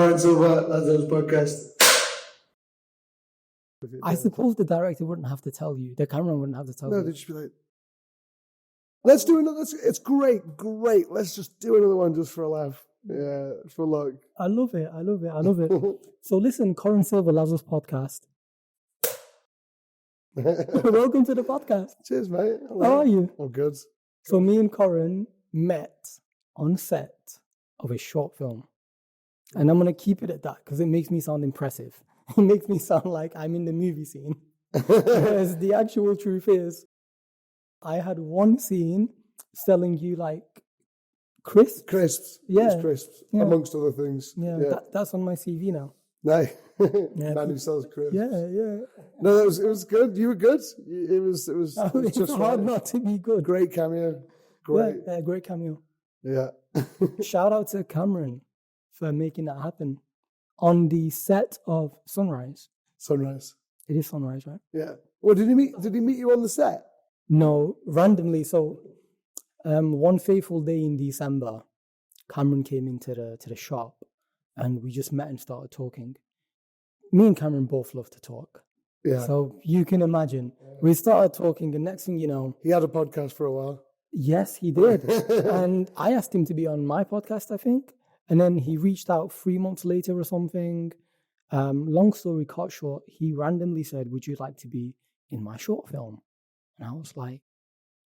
Corin Silva, that's podcast. I suppose the director wouldn't have to tell you. The cameraman wouldn't have to tell No, you. they'd just be like, let's do another. It's great. Let's just do another one just for a laugh. Yeah, for luck. I love it. So listen, Corin Silva, Lazarus podcast. Welcome to the podcast. Cheers, mate. Hello. How are you? I'm good. So me and Corin met on set of a short film. And I'm going to keep it at that because it makes me sound impressive. It makes me sound like I'm in the movie scene. Whereas the actual truth is, I had one scene selling you like crisps. Crisps. Yeah. It's crisps, Yeah. amongst other things. Yeah. That's on my CV now. No. Yeah. Man who sells crisps. Yeah. No, it was good. You were good. It was It's just hard right. not to be good. Great cameo. Great. Yeah, great cameo. Yeah. Shout out to Cameron for making that happen on the set of Sunrise. Sunrise. It is Sunrise, right? Yeah. Well, did he meet you on the set? No, randomly. So, one fateful day in December, Cameron came into the shop, and we just met and started talking. Me and Cameron both love to talk. Yeah. So you can imagine, we started talking, and next thing you know, He had a podcast for a while. yes, he did. And I asked him to be on my podcast, I think. And then he reached out 3 months later or something. Long story cut short, he randomly said, "Would you like to be in my short film?" And I was like,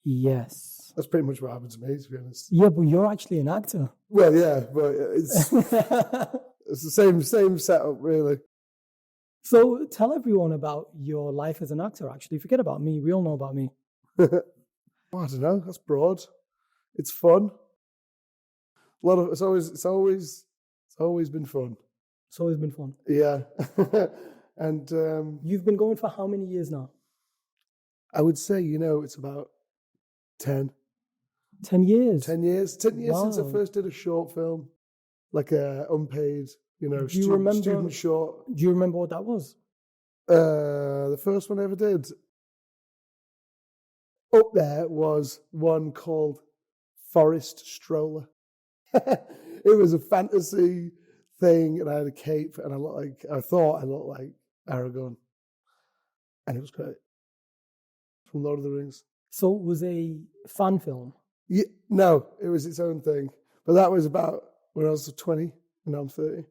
yes. That's pretty much what happened to me, to be honest. Yeah, but you're actually an actor. Well, yeah, but it's the same setup, really. So tell everyone about your life as an actor, actually. Forget about me. We all know about me. I don't know. That's broad. It's fun. It's always been fun. It's always been fun. Yeah. And You've been going for how many years now? I would say, it's about 10. 10 years. 10 years. 10 years since I Wow. first did a short film, like a unpaid, Do you remember? student short. Do you remember what that was? The first one I ever did. Up there was one called Forest Stroller. It was a fantasy thing, and I had a cape, and I thought I looked like Aragorn, and it was great. From Lord of the Rings. So it was a fan film. Yeah, no, it was its own thing. But that was about when I was 20, and now I'm 30.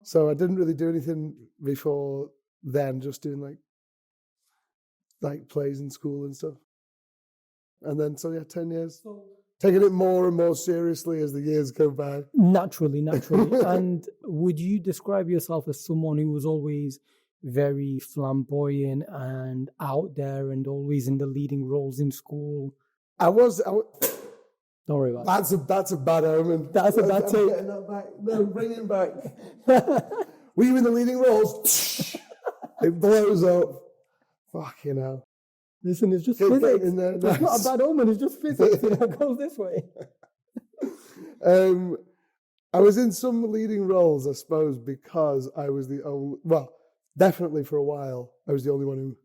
So I didn't really do anything before then, just doing like plays in school and stuff. And then, 10 years. Taking it more and more seriously as the years go by. Naturally. And would you describe yourself as someone who was always very flamboyant and out there and always in the leading roles in school? Don't worry about it. That's a bad omen. That's a bad I'm take. getting that back. No, bring it back. Were you in the leading roles? It blows up. Fucking hell. Listen, it's just Get physics. in there, It's nice. not a bad omen, it's just physics. It goes this way. I was in some leading roles, I suppose, because I was the only, definitely for a while, I was the only one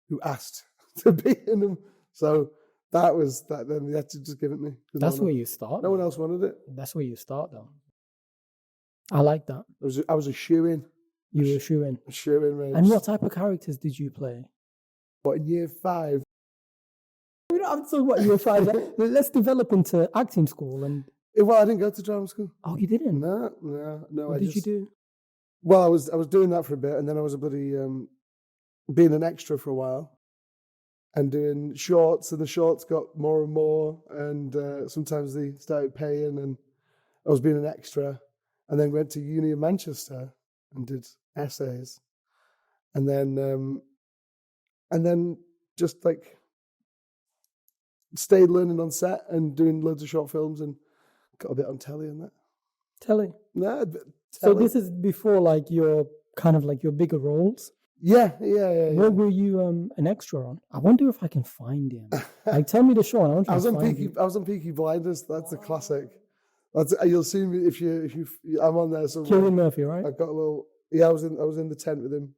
who asked to be in them. So that was that. Then they had to just give it me. That's where you start. No one else wanted it. That's where you start, though. I like that. I was a shoe-in. You were a shoe-in. A shoe-in, mate. And what type of characters did you play? But in year 5, We don't have to talk about year 5. Let's develop into acting school. And I didn't go to drama school. oh, you didn't? No. What did you do? Well, I was doing that for a bit, and then I was a bloody being an extra for a while, and doing shorts, and the shorts got more and more, and sometimes they started paying, and I was being an extra, and then went to uni in Manchester and did SAS, and then just stayed learning on set and doing loads of short films and got a bit on telly and that. Telly. No, So this is before your bigger roles. Yeah. What were you an extra on? I wonder if I can find him. Tell me the show. And I was on Peaky Blinders. That's a classic. You'll see me if you. I'm on there somewhere. Cillian Murphy, right? I've got a little. Yeah, I was in the tent with him,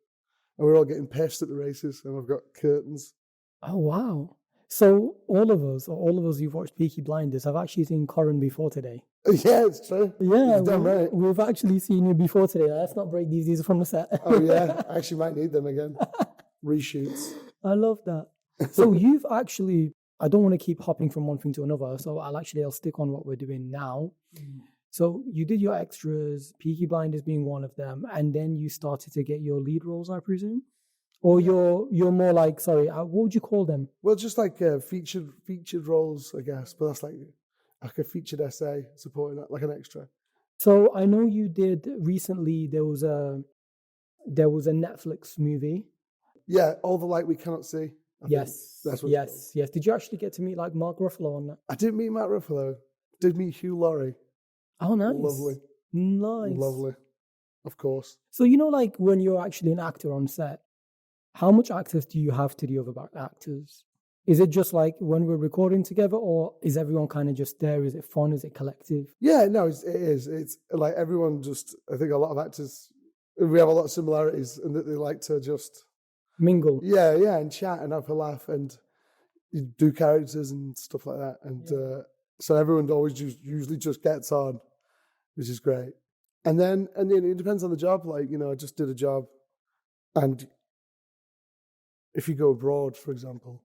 and we were all getting pissed at the races, and I've got curtains. Oh wow! So all of us who've watched Peaky Blinders have actually seen Corin before today. Yeah, it's true. Yeah, You've done right. we've actually seen you before today. Let's not break these. These are from the set. Oh yeah, I actually might need them again. Reshoots. I love that. So you've actually, I don't want to keep hopping from one thing to another. So I'll stick on what we're doing now. So you did your extras, Peaky Blinders being one of them, and then you started to get your lead roles, I presume? Or you're more like, sorry, what would you call them? Well, just like featured roles, I guess. But that's like a featured essay supporting that, like an extra. So I know you did recently. There was a Netflix movie. Yeah, All the Light We Cannot See. I think that's what it's called. Yes. Did you actually get to meet like Mark Ruffalo on that? I didn't meet Matt Ruffalo. Did meet Hugh Laurie. Oh, nice. Lovely. Nice. Lovely. Of course. So, like when you're actually an actor on set, how much access do you have to the other actors? Is it just like when we're recording together, or is everyone kind of just there? Is it fun? Is it collective? Yeah, no, it is. It's like everyone just, I think a lot of actors, we have a lot of similarities in that they like to just mingle. Yeah, and chat and have a laugh and you do characters and stuff like that. And so everyone always usually just gets on, which is great. And then it depends on the job. Like, I just did a job, and if you go abroad, for example,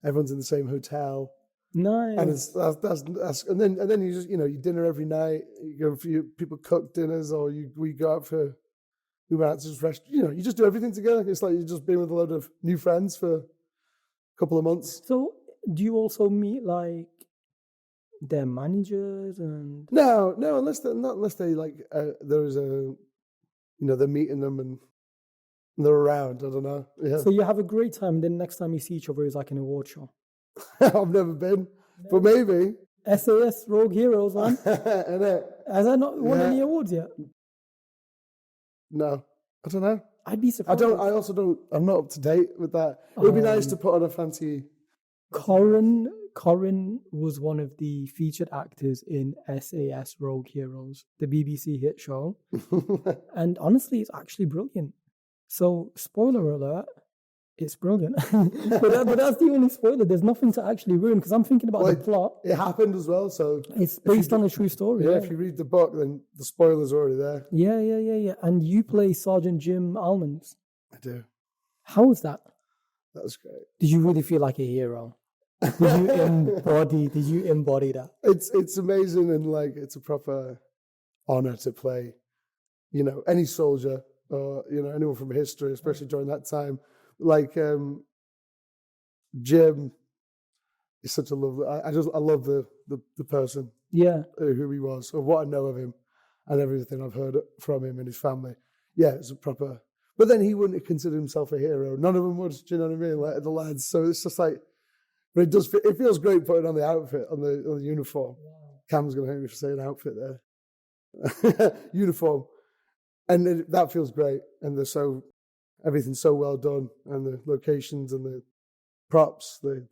everyone's in the same hotel. Nice. And it's that's and then you just you dinner every night. You go for people cook dinners, or we go out for we went out to just rest. You just do everything together. It's like you've just been with a load of new friends for a couple of months. So do you also meet like their managers and? No, unless they like there's a they're meeting them and they're around. I don't know. Yeah. So you have a great time, and then next time you see each other is like an award show. I've never been, but maybe. SAS Rogue Heroes, man. Has that not won any awards yet? No, I don't know. I'd be surprised. I also don't. I'm not up to date with that. It would be nice to put on a fancy. Corin was one of the featured actors in SAS Rogue Heroes, the BBC hit show, and honestly, it's actually brilliant. So, spoiler alert, it's brilliant. but that's the only spoiler. There's nothing to actually ruin because I'm thinking about the plot. It happened as well, so it's based on a true story. Yeah, if you read the book, then the spoilers are already there. Yeah. And you play Sergeant Jim Almonds. I do. How was that? That was great. Did you really feel like a hero? Did you embody that? It's amazing, and like it's a proper honor to play, any soldier or anyone from history, especially during that time. Like Jim is such a lovely. I love the person. Yeah, who he was, or what I know of him, and everything I've heard from him and his family. Yeah, it's a proper. But then he wouldn't consider himself a hero. None of them would. Do you know what I mean? Like the lads. So it's just like. But it does. It feels great putting on the outfit, on the uniform. Wow. Cam's going to hate me for saying outfit there. Uniform, and that feels great. And everything's so well done, and the locations and the props, the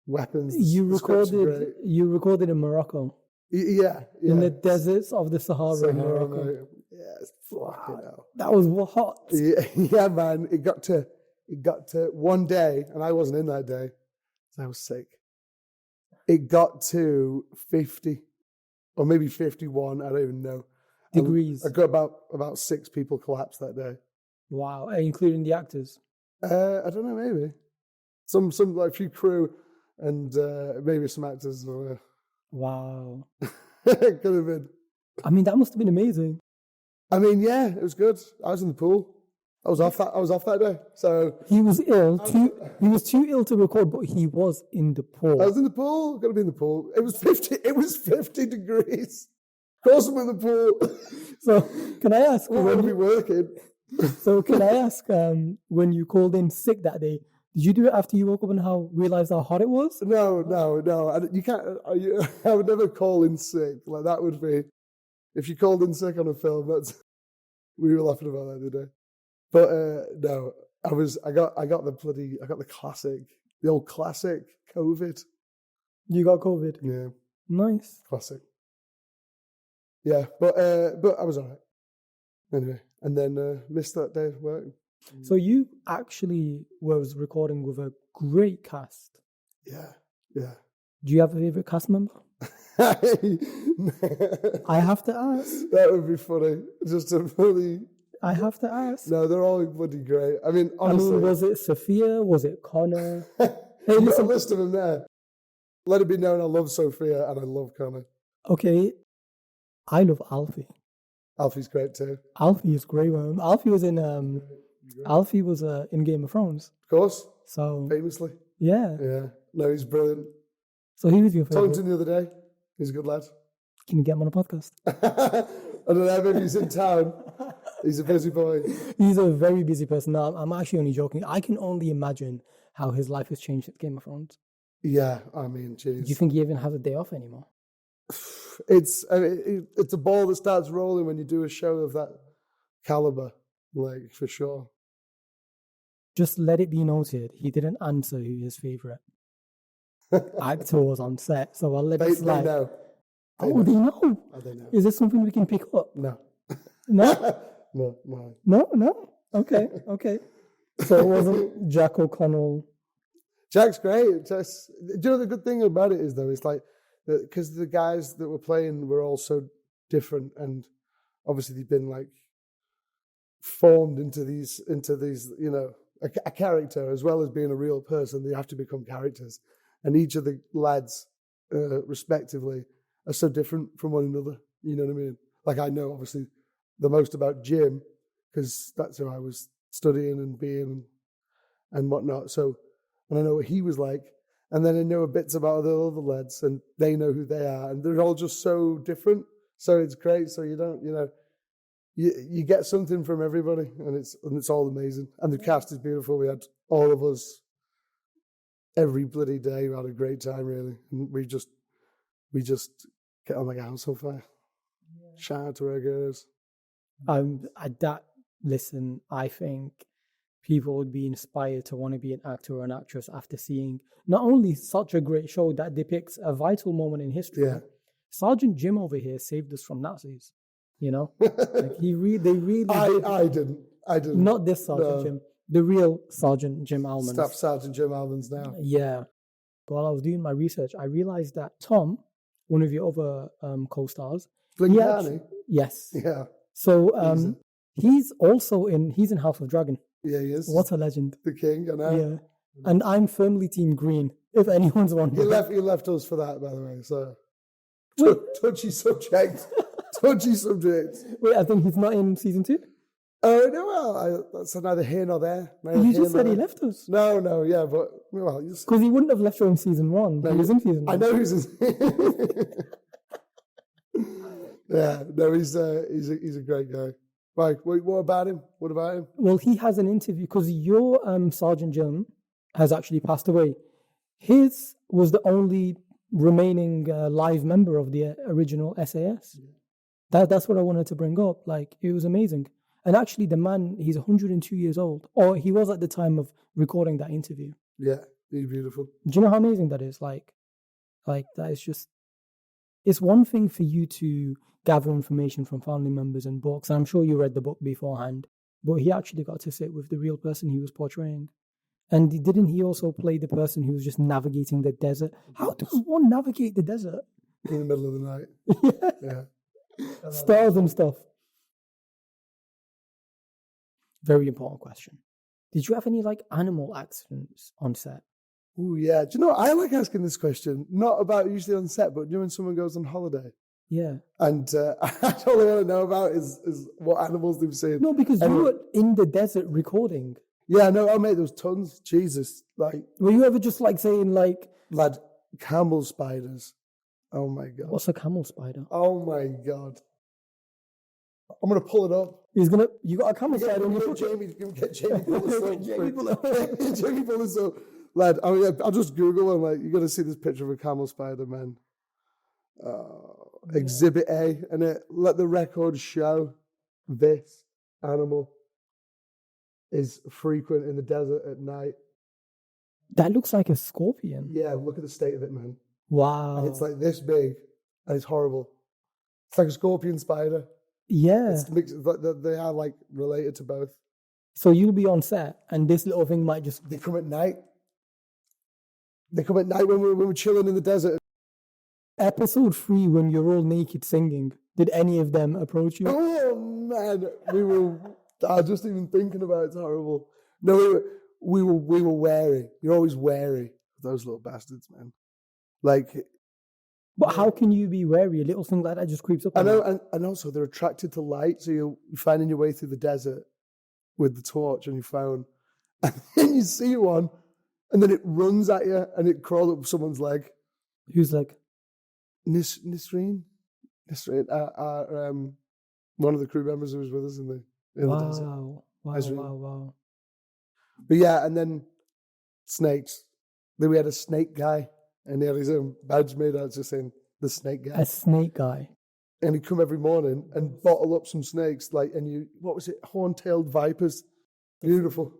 weapons. You recorded in Morocco. Yeah. In the deserts of the Sahara in Morocco. Mate. Yeah, it's fucking hell. That was hot. Yeah, man. It got to one day, and I wasn't in that day. I was sick. It got to 50 or maybe 51. I don't even know. Degrees. I got about 6 people collapsed that day. Wow, including the actors. I don't know, maybe some like few crew and maybe some actors. Wow. It could have been. I mean, that must have been amazing. I mean, yeah, it was good. I was in the pool. I was off that day. So he was ill. He was too ill to record, but he was in the pool. I was in the pool. Got to be in the pool. It was 50. It was 50 degrees. Of course, I'm in the pool. So can I ask? Well, when we working? So can I ask? When you called in sick that day, did you do it after you woke up and realized how hot it was? No. You can't. I would never call in sick. Like that would be if you called in sick on a film. We were laughing about that today. But no, I got the classic, the old classic COVID. You got COVID? Yeah. Nice. Classic. Yeah, but I was all right. Anyway, and then missed that day of work. So you actually was recording with a great cast. Yeah. Do you have a favorite cast member? I have to ask. That would be funny. Just a funny. I have to ask. No, they're all bloody great. I mean, honestly. I mean, was it Sophia? Was it Connor? Hey, listen, a list of them there. Let it be known I love Sophia and I love Connor. Okay, I love Alfie. Alfie's great too. Alfie is great. Alfie was in in Game of Thrones. Of course. So famously. Yeah. Yeah. No, he's brilliant. So he was your favorite. Talked to him the other day. He's a good lad. Can you get him on a podcast? I don't know if he's in town. He's a busy boy. He's a very busy person. No, I'm actually only joking. I can only imagine how his life has changed at Game of Thrones. Yeah, I mean, jeez. Do you think he even has a day off anymore? It's a ball that starts rolling when you do a show of that caliber, like, for sure. Just let it be noted, he didn't answer who his favorite actor was on set, so I'll let it slide. They know. They know. Oh, they know. Is this something we can pick up? No. No? No? Okay. So it wasn't Jack O'Connell. Jack's great. Do you know the good thing about it is, though, it's like, because the guys that were playing were all so different, and obviously they've been like formed into these, you know, a character as well as being a real person. They have to become characters, and each of the lads, respectively, are so different from one another. You know what I mean? Like, I know obviously the most about Jim because that's who I was studying and being and whatnot. So, and I know what he was like. And then I know bits about the other lads, and they know who they are, and they're all just so different. So it's great. So you don't, you know, you get something from everybody, and it's all amazing. And the cast is beautiful. We had all of us every bloody day. We had a great time, really. And we just get on like a house on fire. Yeah. Shout out to our girls. Listen, I think people would be inspired to want to be an actor or an actress after seeing not only such a great show that depicts a vital moment in history. Yeah. Sergeant Jim over here saved us from Nazis. You know, like they really. I didn't. Not this Sergeant Jim, the real Sergeant Jim Almans. Staff Sergeant Jim Almans now. Yeah. While I was doing my research, I realized that Tom, one of your other co-stars, yes. Yeah. So he's in House of Dragon. Yeah, he is. What a legend. The king, I know. Yeah. And I'm firmly Team Green, if anyone's wondering. He left us for that, by the way. So touchy subject. Touchy subject. Wait, I think he's not in season 2? Oh, no, well, that's neither here nor there. You just said he left us. No, yeah, but, well... Because he wouldn't have left you in season 1. No, he was in season 1. I know he's in... Yeah, no, he's a great guy. Right, what about him? Well, he has an interview, because your Sergeant Jim has actually passed away. His was the only remaining live member of the original SAS. Yeah. That's what I wanted to bring up. Like, it was amazing. And actually, the man, he's 102 years old. Or he was at the time of recording that interview. Yeah, he's beautiful. Do you know how amazing that is? Like that is just... It's one thing for you to gather information from family members and books. And I'm sure you read the book beforehand. But he actually got to sit with the real person he was portraying. And didn't he also play the person who was just navigating the desert? How does one navigate the desert? In the middle of the night. Yeah. Stars and stuff. Very important question. Did you have any animal accidents on set? Oh yeah. Do you know, I like asking this question, not about usually on set, but when someone goes on holiday. Yeah. And all I want to know about is what animals they've seen. No, because you were in the desert recording. Yeah, no, I made those tons. Jesus. Were you ever just saying lad, camel spiders. Oh my God. What's a camel spider? Oh my God. I'm going to pull it up. You got a camel spider on your foot? Get Jamie pull this up. Jamie pull this up. Lad, I'll just Google and you're going to see this picture of a camel spider, man. Exhibit A. And let the record show this animal is frequent in the desert at night. That looks like a scorpion. Yeah, look at the state of it, man. Wow. And it's this big, and it's horrible. It's like a scorpion spider. Yeah. It's mixed, they are related to both. So you'll be on set, and this little thing might just... They come at night. They come at night when we're chilling in the desert. Episode 3, when you're all naked singing, did any of them approach you? Oh man, just even thinking about it's horrible. No, we were wary. You're always wary of those little bastards, man. Like, But how can you be wary? A little thing like that just creeps up I on know, you. and also they're attracted to light, so you're finding your way through the desert with the torch on your phone, and then you see one, and then it runs at you, and it crawls up someone's leg. Who's like, Nisreen, one of the crew members who was with us in the desert. wow. But yeah, and then snakes. Then we had a snake guy, and he had his own badge made out just saying the snake guy. A snake guy. And he'd come every morning and bottle up some snakes, what was it? Horn-tailed vipers. Beautiful,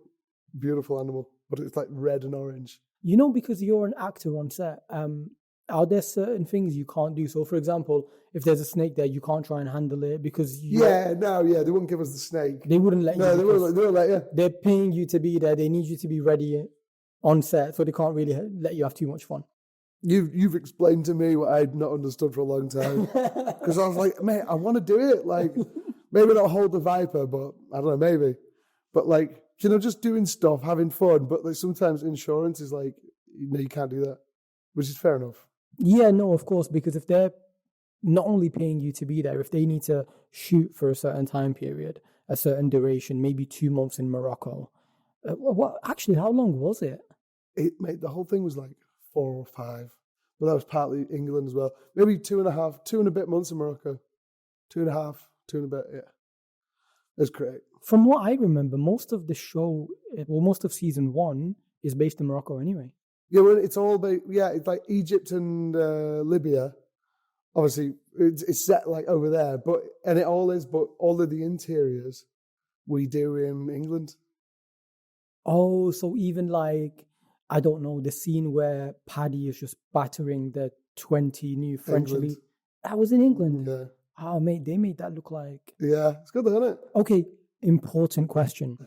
beautiful animal, but it's like red and orange. You know, because you're an actor on set, are there certain things you can't do? So, for example, if there's a snake there, you can't try and handle it because they wouldn't give us the snake. They wouldn't let you. No, they wouldn't let you. They're paying you to be there. They need you to be ready on set, so they can't really let you have too much fun. You've explained to me what I'd not understood for a long time. Because I was like, mate, I want to do it. Like, maybe not hold the viper, but I don't know, maybe. But like, just doing stuff, having fun. But like sometimes insurance is like, you can't do that, which is fair enough. Yeah, no, of course, because if they're not only paying you to be there, if they need to shoot for a certain time period, a certain duration, maybe 2 months in Morocco. Actually, how long was it? Mate, the whole thing was like 4 or 5. But that was partly England as well. Maybe 2.5, 2 and a bit months in Morocco. 2.5, 2 and a bit, yeah. It was great. From what I remember, most of the show, most of season 1 is based in Morocco anyway. Yeah, well, it's all it's like Egypt and Libya. Obviously, it's set like over there, but all of the interiors we do in England. Oh, so even like, I don't know, the scene where Paddy is just battering the 20 new French elite. That was in England. Yeah. Oh, mate, they made that look like. Yeah, it's good, isn't it? Okay, important question.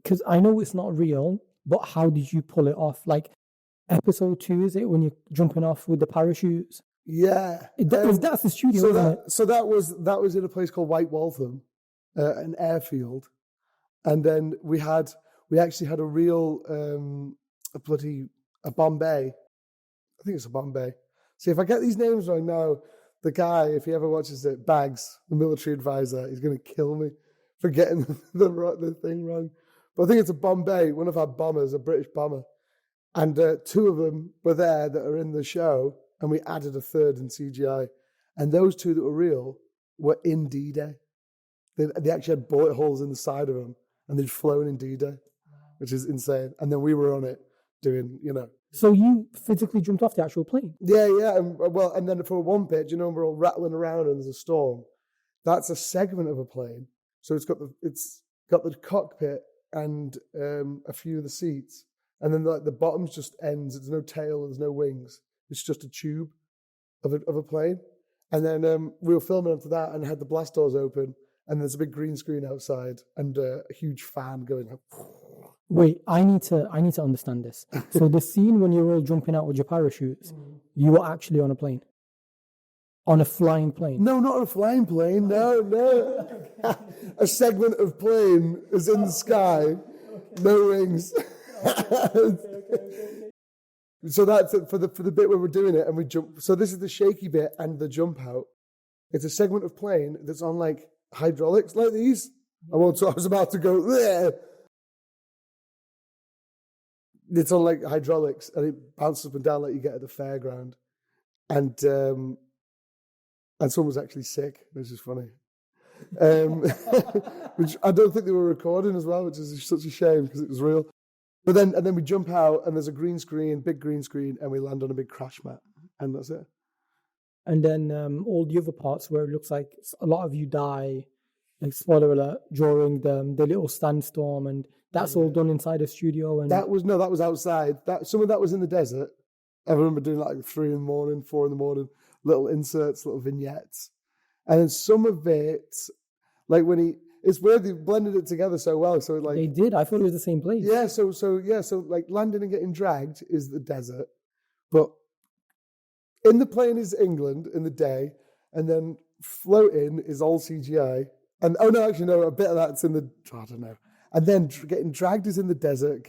Because I know it's not real, but how did you pull it off? Like, episode 2, is it, when you're jumping off with the parachutes? Yeah. That's the studio, isn't it? So that was in a place called White Waltham, an airfield. And then we actually had a real, a Bombay. I think it's a Bombay. See, if I get these names wrong now, the guy, if he ever watches it, Bags, the military advisor, he's going to kill me for getting the thing wrong. But I think it's a Bombay, one of our bombers, a British bomber. And 2 of them were there that are in the show, and we added a 3rd in CGI. And those 2 that were real were in D-Day. They actually had bullet holes in the side of them, and they'd flown in D-Day, which is insane. And then we were on it doing, So you physically jumped off the actual plane? Yeah. And then for one bit, we're all rattling around and there's a storm. That's a segment of a plane. So it's got the cockpit and a few of the seats. And then the bottom's just ends. There's no tail. There's no wings. It's just a tube of a plane. And then we were filming onto that and had the blast doors open. And there's a big green screen outside and a huge fan going up. Wait, I need to understand this. So the scene when you're all jumping out with your parachutes, you were actually on a plane? On a flying plane? No, not on a flying plane. No. A segment of plane is in the sky. No wings. So that's it for the bit where we're doing it and we jump. So this is the shaky bit and the jump out. It's a segment of plane that's on like hydraulics like these. I was about to go there. It's on like hydraulics and it bounces up and down like you get at the fairground. And someone was actually sick, which is funny. Which I don't think they were recording as well, which is such a shame because it was real. But then we jump out and there's a big green screen, and we land on a big crash mat, and that's it. And then all the other parts where it looks like a lot of you die, like spoiler alert, during the little sandstorm, and that's all done inside a studio. And that was outside. Some of that was in the desert. I remember doing like 3 in the morning, 4 in the morning, little inserts, little vignettes, and then some of it, like it's weird they blended it together so well. So like they did. I thought it was the same place. Yeah. So like landing and getting dragged is the desert, but In the plane is England in the day, and then floating is all CGI. And oh no, actually no, a bit of that's in the I don't know. And then getting dragged is in the desert.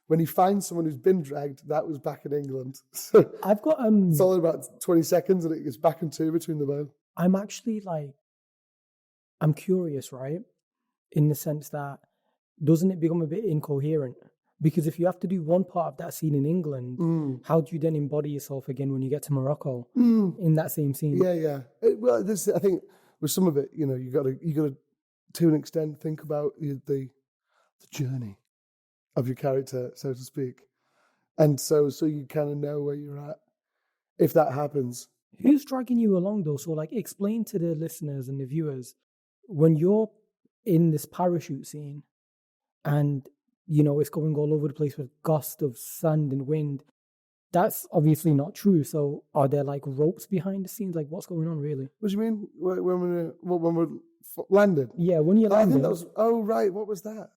When he finds someone who's been dragged, that was back in England. So I've got it's all in about 20 seconds, and it's back and two between the both. I'm actually like, I'm curious, right? In the sense that, doesn't it become a bit incoherent? Because if you have to do one part of that scene in England, how do you then embody yourself again when you get to Morocco in that same scene? Yeah. Well, I think with some of it, you know, you got to an extent think about the journey of your character, so to speak, and so you kind of know where you're at if that happens. Who's dragging you along though? So like, explain to the listeners and the viewers, when you're in this parachute scene and, you know, it's going all over the place with gusts of sand and wind, that's obviously not true. So are there like ropes behind the scenes? Like, what's going on really? What do you mean? When we're landed? Yeah, when you're I landing. think that was, oh right, what was that?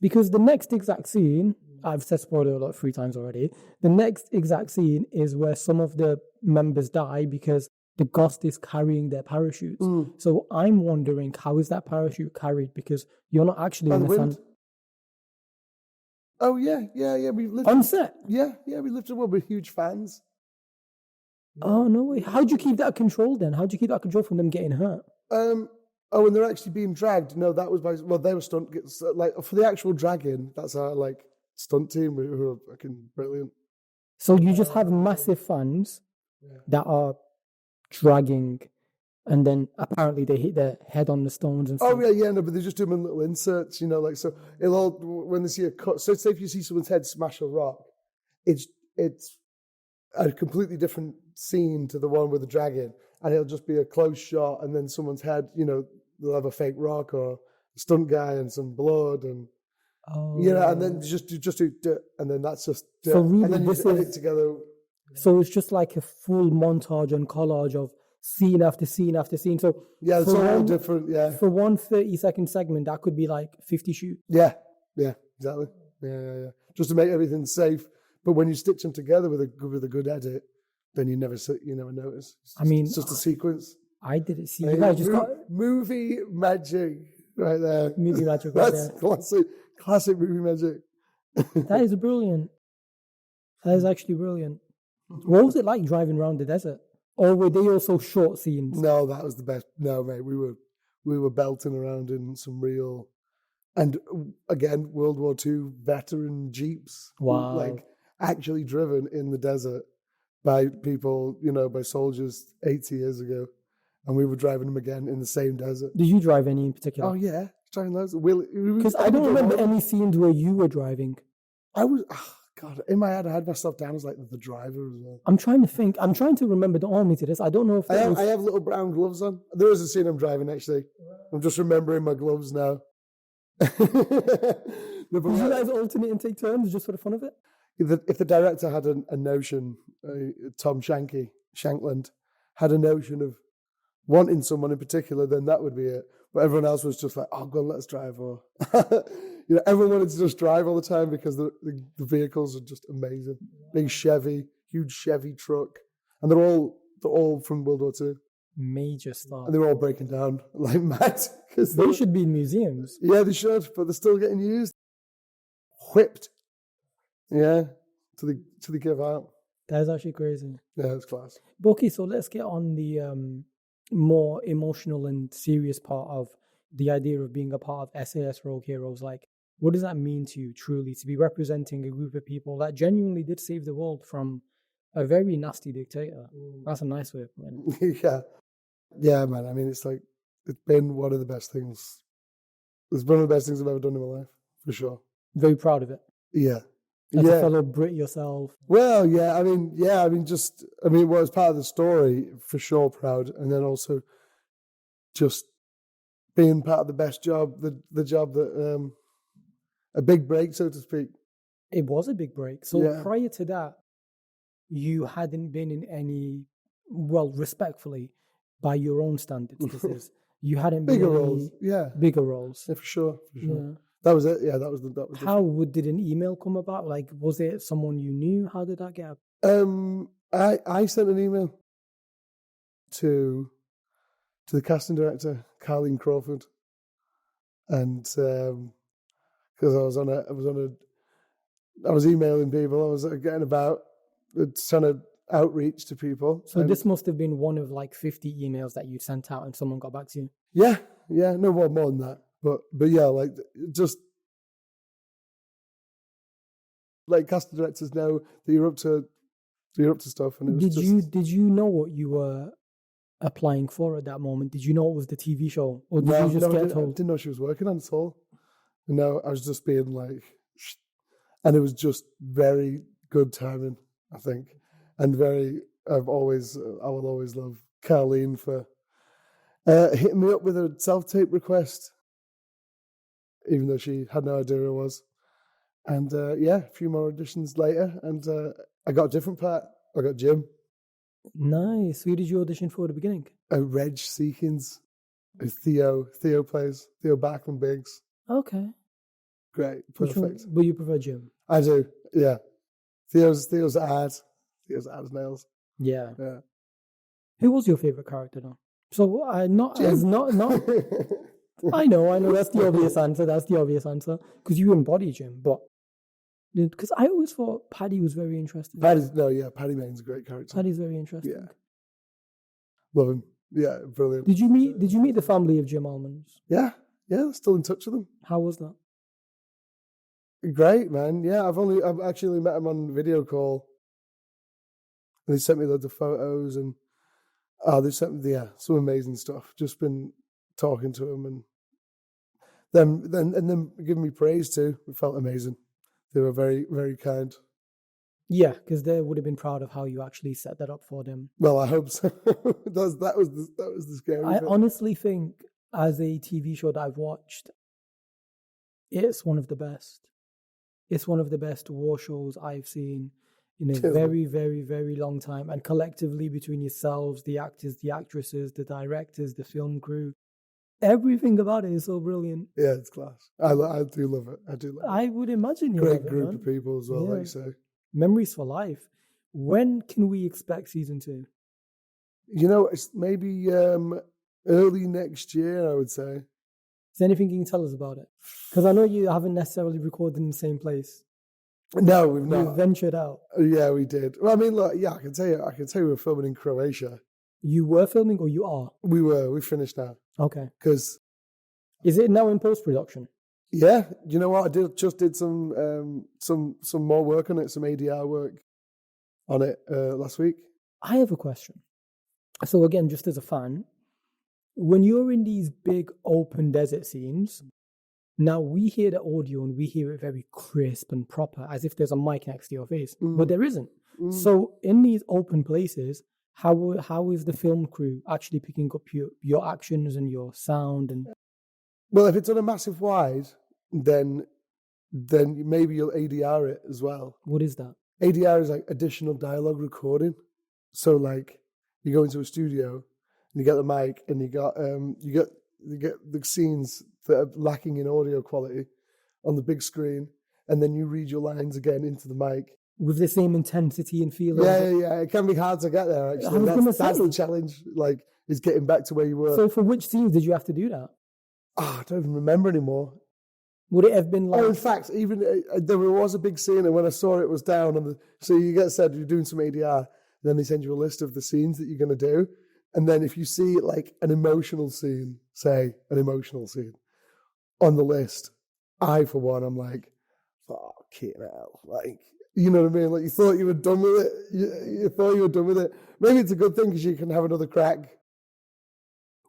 Because the next exact scene, I've said spoiler alert 3 times already. The next exact scene is where some of the members die because the gust is carrying their parachutes. So I'm wondering, how is that parachute carried? Because you're not actually in the sand. Oh yeah. We lived On set? Yeah, we lived in one. We're huge fans. Oh no way! How do you keep that control then? How do you keep that control from them getting hurt? Oh, and they're actually being dragged. No, that was they were stunt. Like for the actual dragging, that's our like stunt team who are fucking brilliant. So you just have massive fans that are dragging, and then apparently they hit their head on the stones and stuff. Oh yeah, no, but they just do them in little inserts, you know, like so. It'll all when they see a cut. So say if you see someone's head smash a rock, it's a completely different scene to the one with the dragon, and it'll just be a close shot, and then someone's head, you know, they'll have a fake rock or a stunt guy and some blood and you know, and then just do, and then that's just so really, and then you edit it together. So it's just like a full montage and collage of scene after scene after scene. So yeah, it's all different. Yeah, for one 30-second segment, that could be like 50 shoots. Yeah, exactly. Yeah. Just to make everything safe. But when you stitch them together with a good edit, then you never notice. It's just a sequence. I didn't see. You guys just got movie magic right there. Movie magic right there. That's classic movie magic. That is brilliant. That is actually brilliant. What was it like driving around the desert? Or were they also short scenes? No, that was the best. No, mate, we were belting around in some real, and again, World War II veteran Jeeps. Wow. Like actually driven in the desert by people, you know, by soldiers 80 years ago. And we were driving them again in the same desert. Did you drive any in particular? Oh yeah, driving those. Because I don't remember any scenes where you were driving. I was, God, in my head I had myself down as like the driver as well. I'm trying to think. I'm trying to remember the army to this. I don't know if I have little brown gloves on. There was a scene I'm driving actually. I'm just remembering my gloves now. Did you guys alternate and take turns just for the fun of it? If the director had a notion, Tom Shankland had a notion of wanting someone in particular, then that would be it. But everyone else was just like, "Oh, go on, let's drive." Or you know, everyone wanted to just drive all the time because the vehicles are just amazing. Big Chevy, huge Chevy truck, and they're all from World War II. Major stuff. And they were all breaking down like mad. They should be in museums. Yeah, they should, but they're still getting used. Whipped. Yeah, till they give out. That is actually crazy. Yeah, it's class. Okay, so let's get on the more emotional and serious part of the idea of being a part of SAS Rogue Heroes. Like, what does that mean to you, truly, to be representing a group of people that genuinely did save the world from a very nasty dictator? That's a nice way of putting it. Yeah, man. I mean, it's been one of the best things. It's one of the best things I've ever done in my life, for sure. Very proud of it. Yeah. As a fellow Brit yourself. Well, yeah. I mean, well, as part of the story, for sure, proud, and then also just being part of the best job, the job that a big break, so to speak. It was a big break. So prior to that, you hadn't been in any, well, respectfully, by your own standards, this is, you hadn't been bigger in roles. Yeah, bigger roles. Yeah, for sure. Yeah. That was it. Yeah, that was. How did an email come about? Like, was it someone you knew? How did that get? I sent an email to the casting director, Carleen Crawford, and because I was emailing people, I was getting about, trying to outreach to people. So this must have been one of like 50 emails that you sent out and someone got back to you. Yeah, no more than that. But yeah, like just like casting directors know that you're up to stuff. And it was did you know what you were applying for at that moment? Did you know it was the TV show, or did you just get told? I didn't know she was working on it at all. No, I was just being like, and it was just very good timing, I think, and I will always love Carleen for hitting me up with a self-tape request, even though she had no idea who I was. And a few more auditions later, and I got a different part. I got Jim. Nice. Who did you audition for at the beginning? Reg Seekins, who Theo plays, Theo Bachman Biggs. Okay. Great, perfect. But you prefer Jim? I do, yeah. Theo's hard. Theo's hard as nails. Yeah. Who was your favorite character though? So I know that's the obvious answer. Because you embody Jim, but because I always thought Paddy was very interesting. Paddy Main's a great character. Paddy's very interesting. Yeah. Love him. Yeah, brilliant. Did you meet the family of Jim Almonds? Yeah, still in touch with them. How was that? Great, man. Yeah, I've actually met him on video call. And they sent me loads of photos, and they sent me some amazing stuff. Just been talking to him, and them giving me praise too. It felt amazing. They were very, very kind. Yeah, because they would have been proud of how you actually set that up for them. Well, I hope so. that was the scary I bit. honestly think, as a TV show that I've watched, it's one of the best. It's one of the best war shows I've seen in a very, very, very long time. And collectively, between yourselves, the actors, the actresses, the directors, the film crew, everything about it is so brilliant. Yeah, it's class. I do love it. I would imagine you great group of people as well, like you say. Memories for life. When can we expect season 2? It's maybe early next year, I would say. Is there anything you can tell us about it? Because I know you haven't necessarily recorded in the same place. No, we've not. We've ventured out. Yeah, we did. Well, I mean, look, yeah, I can tell you we were filming in Croatia. You were filming, or you are? We were. We finished now. Okay. Because is it now in post-production? Yeah. You know what? I did some more work on it, some ADR work on it last week. I have a question. So again, just as a fan, when you're in these big open desert scenes, now we hear the audio and we hear it very crisp and proper, as if there's a mic next to your face, but there isn't. So in these open places, how is the film crew actually picking up your actions and your sound? And well, if it's on a massive wide, then maybe you'll ADR it as well. What is that? ADR is like additional dialogue recording. So like you go into a studio and you get the mic and you get the scenes that are lacking in audio quality on the big screen, and then you read your lines again into the mic. With the same intensity and feeling. Yeah. It can be hard to get there, actually. That's the challenge, like, is getting back to where you were. So for which scenes did you have to do that? I don't even remember anymore. Would it have been like... Oh, in fact, even there was a big scene, and when I saw it was down on the... So you get said you're doing some ADR, and then they send you a list of the scenes that you're going to do, and then if you see like an emotional scene, on the list, for one, I'm like, fucking hell, like... You know what I mean? Like, you thought you were done with it. You thought you were done with it. Maybe it's a good thing because you can have another crack.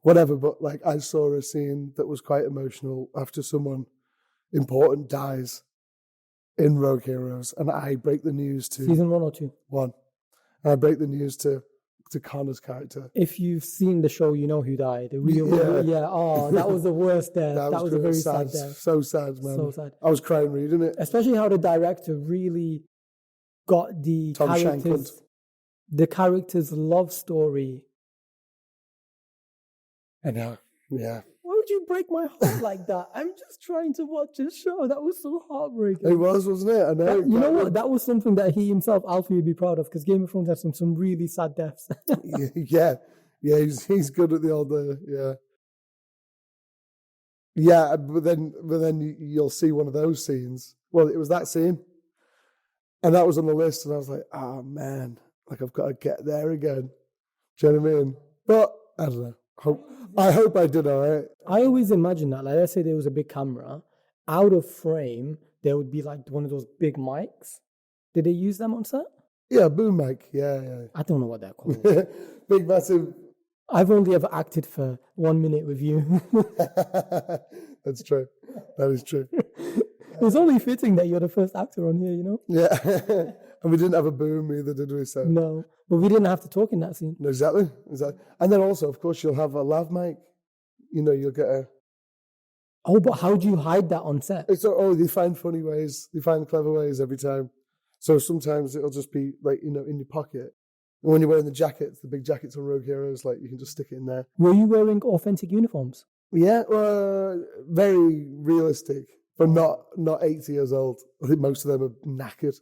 Whatever, but like I saw a scene that was quite emotional after someone important dies in Rogue Heroes, and I break the news to... Season 1 or 2? 1. And I break the news to Connor's character. If you've seen the show, you know who died. That was the worst death. That was a very sad death. So sad, man. So sad. I was crying reading it. Especially how the director really got the character's love story. I know. Yeah. What would you break my heart like that? I'm just trying to watch a show. That was so heartbreaking. It was, wasn't it? I know. You know what? That was something that he himself, Alfie, would be proud of, because Game of Thrones has some really sad deaths. yeah, he's good at the old yeah. But then you'll see one of those scenes. Well, it was that scene, and that was on the list, and I was like, oh man, like I've got to get there again. Do you know what I mean? But I don't know. I hope I did all right. I always imagine that, like, let's say there was a big camera, out of frame, there would be like one of those big mics. Did they use them on set? Yeah, boom mic. Yeah. I don't know what they're called. Big, massive. I've only ever acted for 1 minute with you. That's true. That is true. It's only fitting that you're the first actor on here, you know? Yeah. And we didn't have a boom either, did we? So No, but we didn't have to talk in that scene. No, exactly. And then also, of course, you'll have a lav mic. You know, you'll get a... Oh, but how do you hide that on set? They find funny ways. They find clever ways every time. So sometimes it'll just be like, you know, in your pocket. And when you're wearing the jackets, the big jackets on Rogue Heroes, like you can just stick it in there. Were you wearing authentic uniforms? Yeah, very realistic, but not 80 years old. I think most of them are knackered.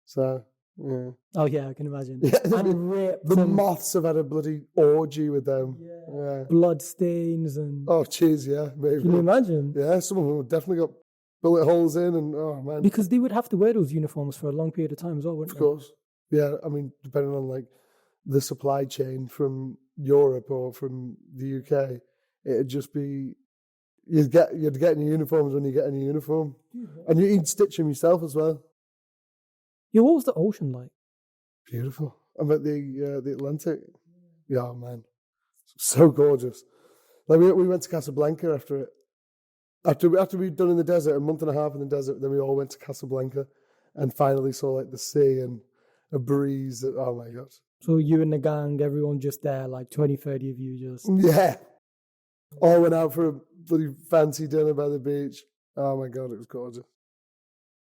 So, yeah. Oh, yeah, I can imagine. Yeah, And ripped the and moths have had a bloody orgy with them. Yeah. blood stains and... Oh, cheers, yeah, maybe. Can you imagine? Yeah, some of them have definitely got bullet holes in, and oh man. Because they would have to wear those uniforms for a long period of time as well, wouldn't Of course. Yeah, I mean, depending on like the supply chain from Europe or from the UK, it'd just be you'd get any uniforms when you get any uniform, and you'd stitch them yourself as well. Yeah, what was the ocean like? Beautiful. I'm at the Atlantic. Yeah, man, so gorgeous. Like we went to Casablanca after it. After we'd done in the desert, a month and a half in the desert, then we all went to Casablanca, and finally saw like the sea and a breeze. Oh my god! So you and the gang, everyone just there, like 20, 30 of you just... Yeah. All went out for a bloody fancy dinner by the beach. Oh my god, it was gorgeous.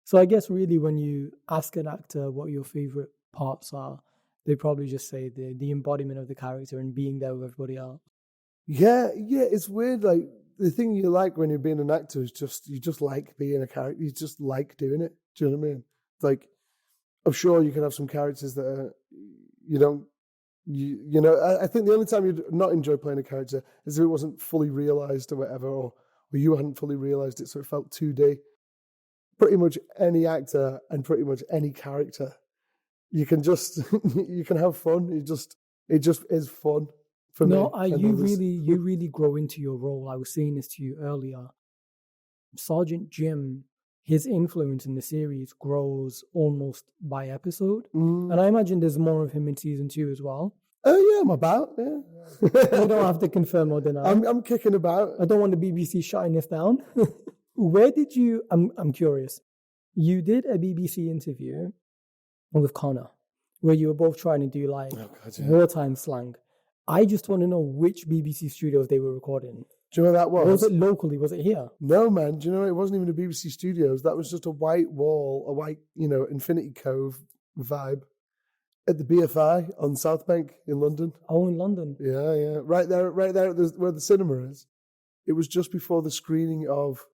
So I guess really when you ask an actor what your favorite parts are, they probably just say the embodiment of the character and being there with everybody else. Yeah, it's weird. Like the thing you like when you're being an actor is you just like being a character. You just like doing it. Do you know what I mean? Like, I'm sure you can have some characters that are, you don't. You know, I think the only time you'd not enjoy playing a character is if it wasn't fully realised or whatever, or you hadn't fully realised it, so it felt 2D. Pretty much any actor and pretty much any character, you can just you can have fun. It just is fun for me. No, you really grow into your role. I was saying this to you earlier. Sergeant Jim, his influence in the series grows almost by episode. And I imagine there's more of him in season 2 as well. Oh yeah, I'm about, yeah. You don't have to confirm or deny. I'm kicking about. I don't want the BBC shutting this down. Where did you, I'm curious, you did a BBC interview with Connor, where you were both trying to do like wartime slang. I just want to know which BBC studios they were recording. Do you know what that was? Was it locally? Was it here? No, man. Do you know, it wasn't even a BBC Studios. That was just a white wall, a white, Infinity Cove vibe at the BFI on South Bank in London. Oh, in London. Yeah. Right there where the cinema is. It was just before the screening of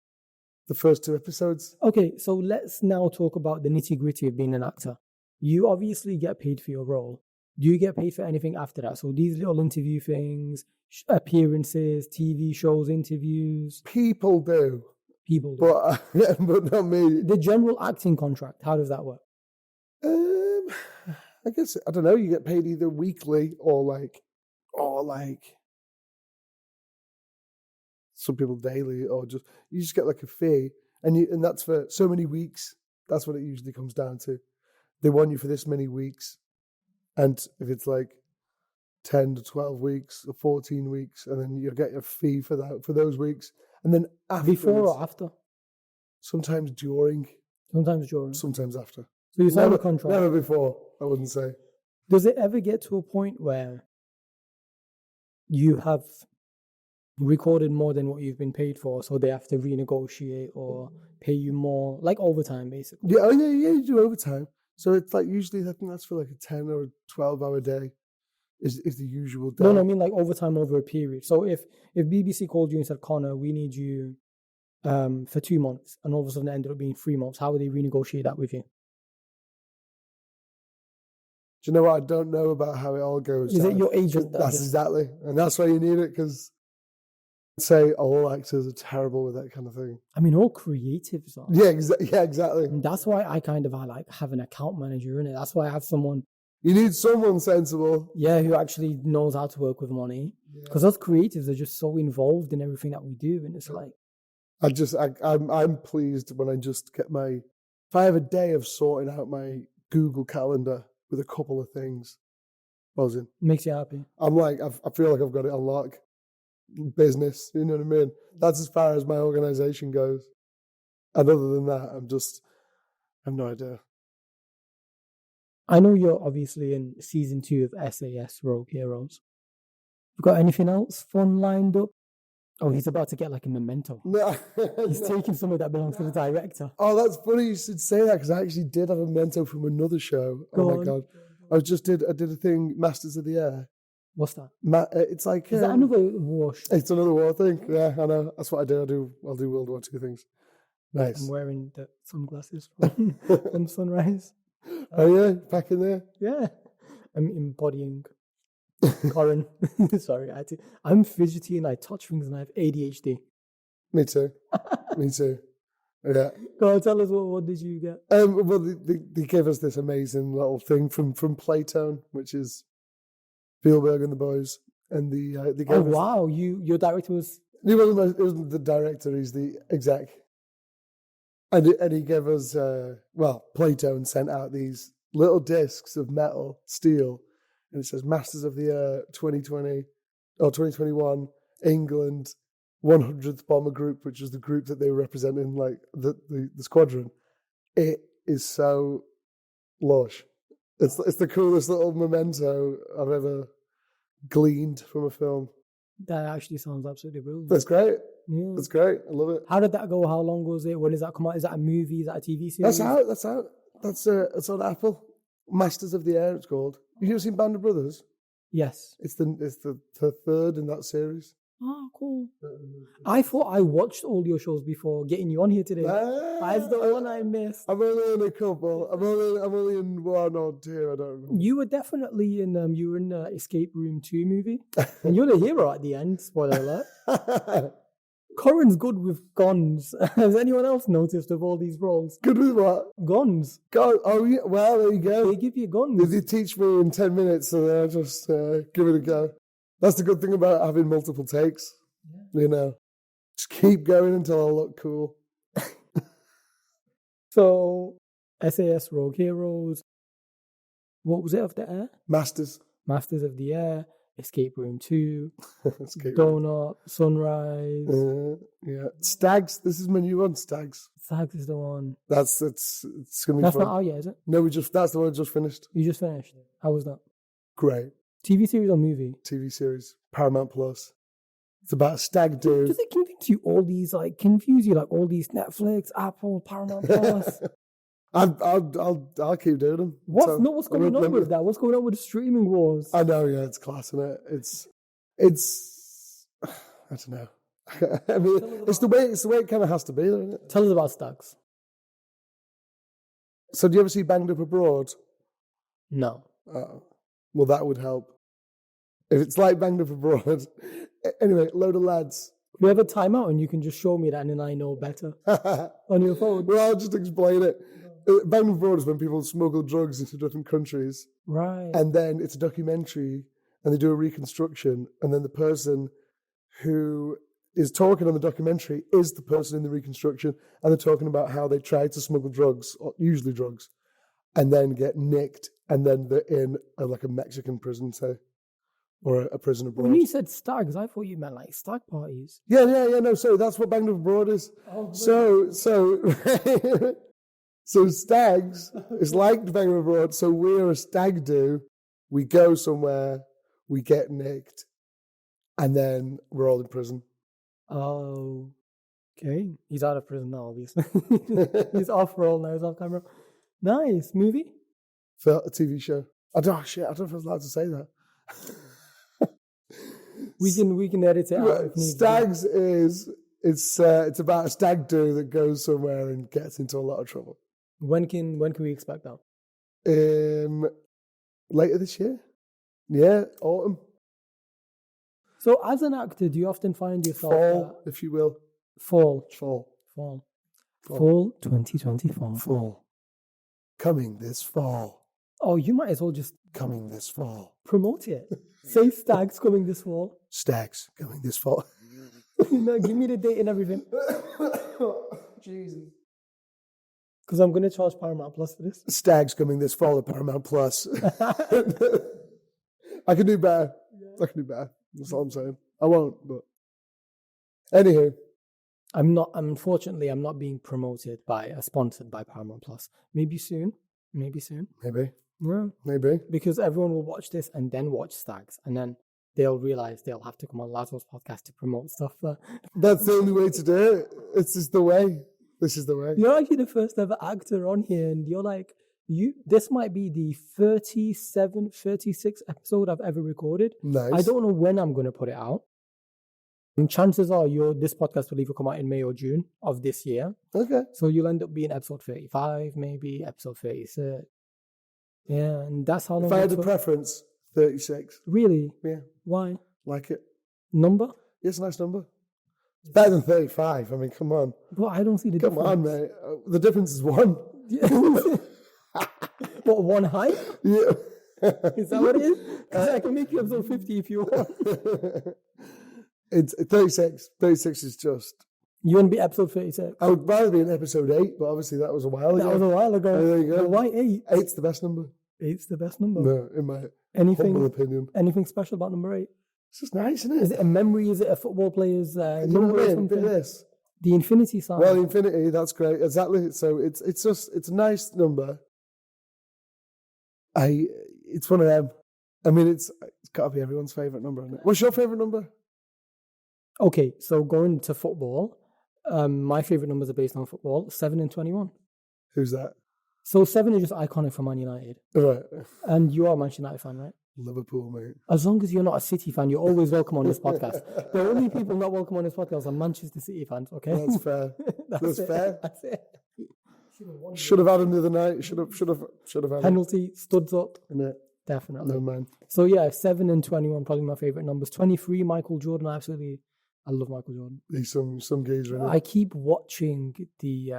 the first 2 episodes. Okay, so let's now talk about the nitty-gritty of being an actor. You obviously get paid for your role. Do you get paid for anything after that? So these little interview things, appearances, TV shows, interviews. People do. But not me. The general acting contract, how does that work? I guess, I don't know, you get paid either weekly or like some people daily, or you just get like a fee, and that's for so many weeks. That's what it usually comes down to. They want you for this many weeks. And if it's like 10 to 12 weeks or 14 weeks, and then you get a fee for those weeks. And then after. Before or after? Sometimes during. Sometimes after. So you sign a contract? Never before, I wouldn't say. Does it ever get to a point where you have recorded more than what you've been paid for, so they have to renegotiate or pay you more, like overtime, basically? Yeah, you do overtime. So it's like usually I think that's for like a 10 or a 12-hour day. is the usual day. No, I mean like overtime over a period. So if BBC called you and said, Connor, we need you for 2 months, and all of a sudden it ended up being 3 months, how would they renegotiate that with you? Do you know what? I don't know about how it all goes. Is it your agent? That's exactly. And that's why you need it, because say all actors are terrible with that kind of thing. I mean, all creatives are. Yeah, exactly. And that's why I like have an account manager in it. That's why I have someone. You need someone sensible. Yeah, who actually knows how to work with money. Because us creatives are just so involved in everything that we do. And it's like... I'm pleased when I just get if I have a day of sorting out my Google Calendar with a couple of things, buzzing. Makes you happy. I'm like, I feel like I've got it on lock. Business, you know what I mean? That's as far as my organization goes. And other than that, I have no idea. I know you're obviously in season 2 of SAS Rogue Heroes. You got anything else fun lined up? Oh, he's about to get like a memento. No. He's taking something that belongs to the director. Oh, that's funny you should say that, because I actually did have a memento from another show. Go oh my on. God. I did a thing, Masters of the Air. What's that? It's like... Is that another war show? It's another war thing. Yeah, I know. That's what I do. I'll do World War II things. Nice. I'm wearing the sunglasses from Sunrise. Oh yeah, back in there. Yeah, I'm embodying Corin. Sorry, I'm fidgety and I touch things and I have ADHD. Me too. Me too. Yeah. Go on, tell us what did you get? Well, they gave us this amazing little thing from Playtone, which is Spielberg and the boys, and they gave us, wow, your director was... He wasn't the director; he's the exec. And he gave us, Playtone sent out these little discs of metal, steel, and it says Masters of the Air 2020 or 2021, England, 100th Bomber Group, which is the group that they were representing, like the squadron. It is so lush. It's the coolest little memento I've ever gleaned from a film. That actually sounds absolutely brilliant. That's great. Yeah. That's great. I love it. How did that go? How long was it? When does that come out? Is that a movie? Is that a TV series? That's out. It's on Apple. Masters of the Air, it's called. Have you ever seen Band of Brothers? Yes. It's the third in that series. Oh, cool. I thought I watched all your shows before getting you on here today. That's the one I missed. I'm only in a couple. I'm only in one or two. I don't know. You were definitely in the Escape Room 2 movie. And you're the hero at the end, spoiler alert. Corin's good with guns. Has anyone else noticed of all these roles? Good with what? Guns. Oh, yeah. Well, there you go. They give you guns. They teach me in 10 minutes, so then I just give it a go. That's the good thing about having multiple takes. Yeah. You know, just keep going until I look cool. So, SAS Rogue Heroes. What was it of the air? Masters of the Air. Escape Room 2. Escape Donut. Sunrise. Yeah. Stags. This is my new one. Stags. Stags is the one. It's gonna be That's fun. not out yet, is it? No, that's the one I just finished. You just finished. How was that? Great. TV series or movie? TV series. Paramount Plus. It's about a stag do. Does it confuse you all these all these Netflix, Apple, Paramount Plus? I'll keep doing them. What's going on with that? What's going on with the streaming wars? I know, yeah, it's class, isn't it? It's I don't know. I mean, it's the way it kind of has to be, isn't it? Tell us about Stags. So, do you ever see Banged Up Abroad? No. Well, that would help. If it's like Banged Up Abroad. Anyway, load of lads. We have a timeout and you can just show me that and then I know better on your phone. Well, I'll just explain it. Banged Up Abroad is when people smuggle drugs into different countries. Right. And then it's a documentary and they do a reconstruction. And then the person who is talking on the documentary is the person in the reconstruction. And they're talking about how they tried to smuggle drugs, usually drugs, and then get nicked. And then they're in a Mexican prison, say. Or a prison abroad. When you said stags, I thought you meant like stag parties. Yeah. No, sorry, that's what Banged Up Abroad is. Oh, So stags is like Banged Up Abroad. So we're a stag do. We go somewhere, we get nicked, and then we're all in prison. Oh, okay. He's out of prison now, obviously. He's off roll now. He's off camera. Nice movie. For a TV show. I don't know if I was allowed to say that. We can edit it out. If need be. Stags it's about a stag do that goes somewhere and gets into a lot of trouble. When can we expect that? Later this year. Yeah, autumn. So as an actor, do you often find yourself Fall, if you will. Fall 2024. Fall. Coming this fall. Oh, you might as well just Coming this fall. promote it. Say Stags coming this fall. Stags coming this fall. No, give me the date and everything. Jesus. Because I'm going to charge Paramount Plus for this. Stags coming this fall at Paramount Plus. I can do better. I can do better. That's all I'm saying. I won't, but anywho. Unfortunately, I'm not being sponsored by Paramount Plus. Maybe soon. Maybe. Yeah. Maybe. Because everyone will watch this and then watch Stags. And then they'll realize they'll have to come on Lazo's podcast to promote stuff there. That's the only way to do it. It's just the way. This is the way. You're actually the first ever actor on here, and you're like, this might be the 36th episode I've ever recorded. Nice. I don't know when I'm going to put it out. And chances are this podcast will either come out in May or June of this year. Okay. So you'll end up being episode 35, maybe episode 36. Yeah, and that's how long. If I had a preference, 36. Really? Yeah. Why? Like it. Number? Yeah, it's a nice number. It's better than 35. I mean, come on. But I don't see the difference. Come on, mate. The difference is one. What, one height? Yeah. Is that what it is? Because I can make you episode 50 if you want. It's 36. 36 is just... You want to be episode 36? I would rather be in episode 8, but obviously that was a while ago. That was a while ago. There you go. But why 8? 8's the best number. 8's the best number. No, in my humble opinion. Anything special about number 8? It's just nice, isn't it? Is it a memory? Is it a football player's number or something? Bit of this. The infinity sign. Well, the infinity, that's great. Exactly. So it's a nice number. It's one of them. I mean, it's got to be everyone's favourite number, isn't it? What's your favourite number? Okay, so going to football, my favourite numbers are based on football, 7 and 21. Who's that? So 7 is just iconic for Man United. Right. And you are a Manchester United fan, right? Liverpool, mate. As long as you're not a City fan, you're always welcome on this podcast. The only people not welcome on this podcast are Manchester City fans, okay? That's fair. That's fair. That's it. Should have had him the other night. Should have had Penalty, him. studs up. Innit? Definitely. No, man. So yeah, 7 and 21, probably my favourite numbers. 23, Michael Jordan, I love Michael Jordan. He's some geezer, innit? I keep watching the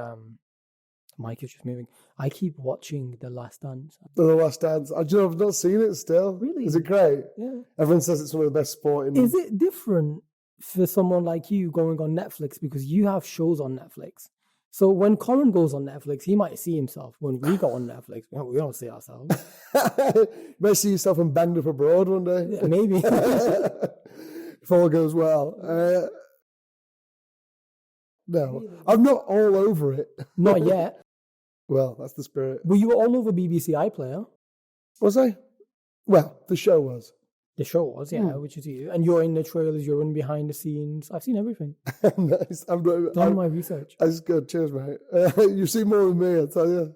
mic is just moving. I keep watching The Last Dance. The Last Dance. I've not seen it still. Really? Is it great? Yeah. Everyone says it's one of the best sporting. Is it different for someone like you going on Netflix because you have shows on Netflix? So when Corin goes on Netflix, he might see himself. When we go on Netflix, we don't see ourselves. You might see yourself in Banged Up Abroad one day. Yeah, maybe. If all goes well. No, I'm not all over it. Not yet. Well, that's the spirit. But you were all over BBC iPlayer. Was I? Well, the show was. The show was, yeah, which is you. And you're in the trailers, you're in behind the scenes. I've seen everything. Nice. I've done my research. That's good. Cheers, mate. You've seen more than me, I tell you.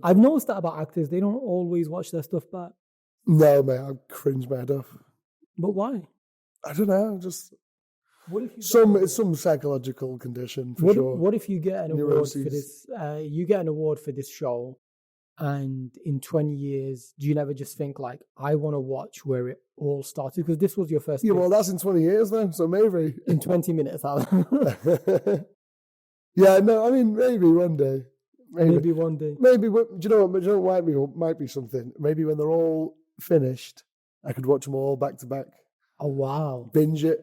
I've noticed that about actors. They don't always watch their stuff back. No, mate. I cringe my head off. But why? I don't know. Just what if you it's some psychological condition for sure. What if you get an award for this? You get an award for this show, and in 20 years, do you never just think like, I want to watch where it all started? Because this was your first. Yeah, well, that's in 20 years then, so maybe in 20 minutes. Yeah, no, I mean maybe one day. Maybe one day. Maybe do you know what? Might be something. Maybe when they're all finished, I could watch them all back to back. Oh wow! Binge it.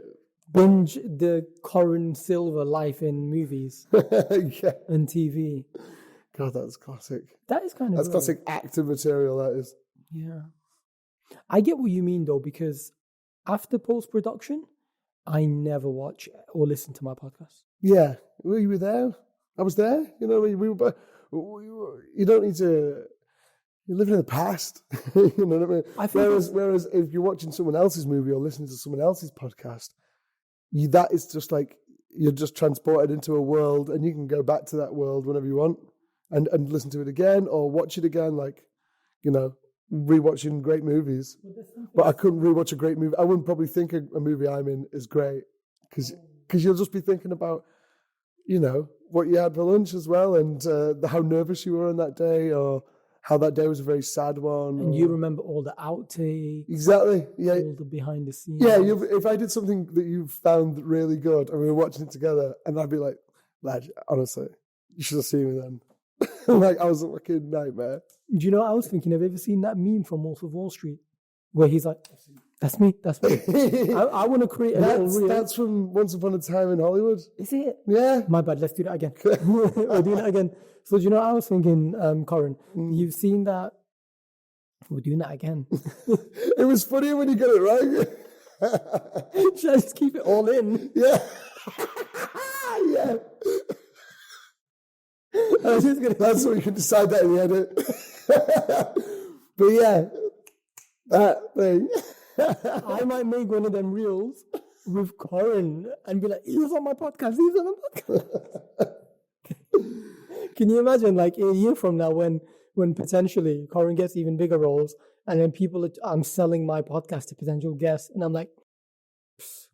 Binge the Corin Silva life in movies yeah. and TV. God, that's classic. That is kind of that's classic actor material. That is. Yeah, I get what you mean though, because after post production, I never watch or listen to my podcast. Yeah, well, you were there. I was there. You know, we were. You don't need to. You're living in the past. You know what I mean? Whereas if you're watching someone else's movie or listening to someone else's podcast, that is just like you're just transported into a world, and you can go back to that world whenever you want and listen to it again or watch it again. Like, you know, rewatching great movies, but I couldn't rewatch a great movie. I wouldn't probably think a movie I'm in is great because you'll just be thinking about, you know, what you had for lunch as well, and how nervous you were on that day, or how that day was a very sad one. And you remember all the outtakes. Exactly. Yeah. All the behind the scenes. Yeah. If I did something that you found really good and we were watching it together, and I'd be like, lad, honestly, you should have seen me then. Like, I was a fucking nightmare. Do you know what I was thinking? Have you ever seen that meme from Wolf of Wall Street? Where he's like, that's me. I want to create a little reel. That's from Once Upon a Time in Hollywood. Is it? Yeah. My bad. Let's do that again. We're doing it again. So do you know what I was thinking, Corin? You've seen that. We're doing that again. It was funnier when you got it right. Should I just keep it all in? Yeah. Yeah. That's what you can decide that in the edit. But yeah, that thing. I might make one of them reels with Corin and be like, he was on my podcast. He was on my podcast. Can you imagine, like, a year from now when potentially Corin gets even bigger roles, and then I'm selling my podcast to potential guests, and I'm like,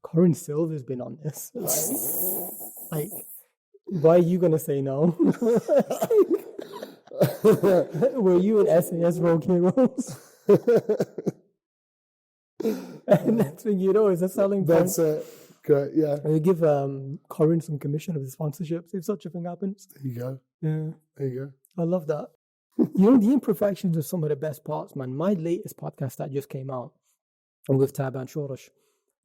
Corin Silva's been on this. Like, why are you going to say no? Were you in SAS Rogue Heroes? And next thing you know, is a selling point. That's it. Great, yeah. And you give Corin some commission of the sponsorships if such a thing happens. There you go. Yeah. There you go. I love that. You know, the imperfections are some of the best parts, man. My latest podcast that just came out, I'm with Taban Shorosh.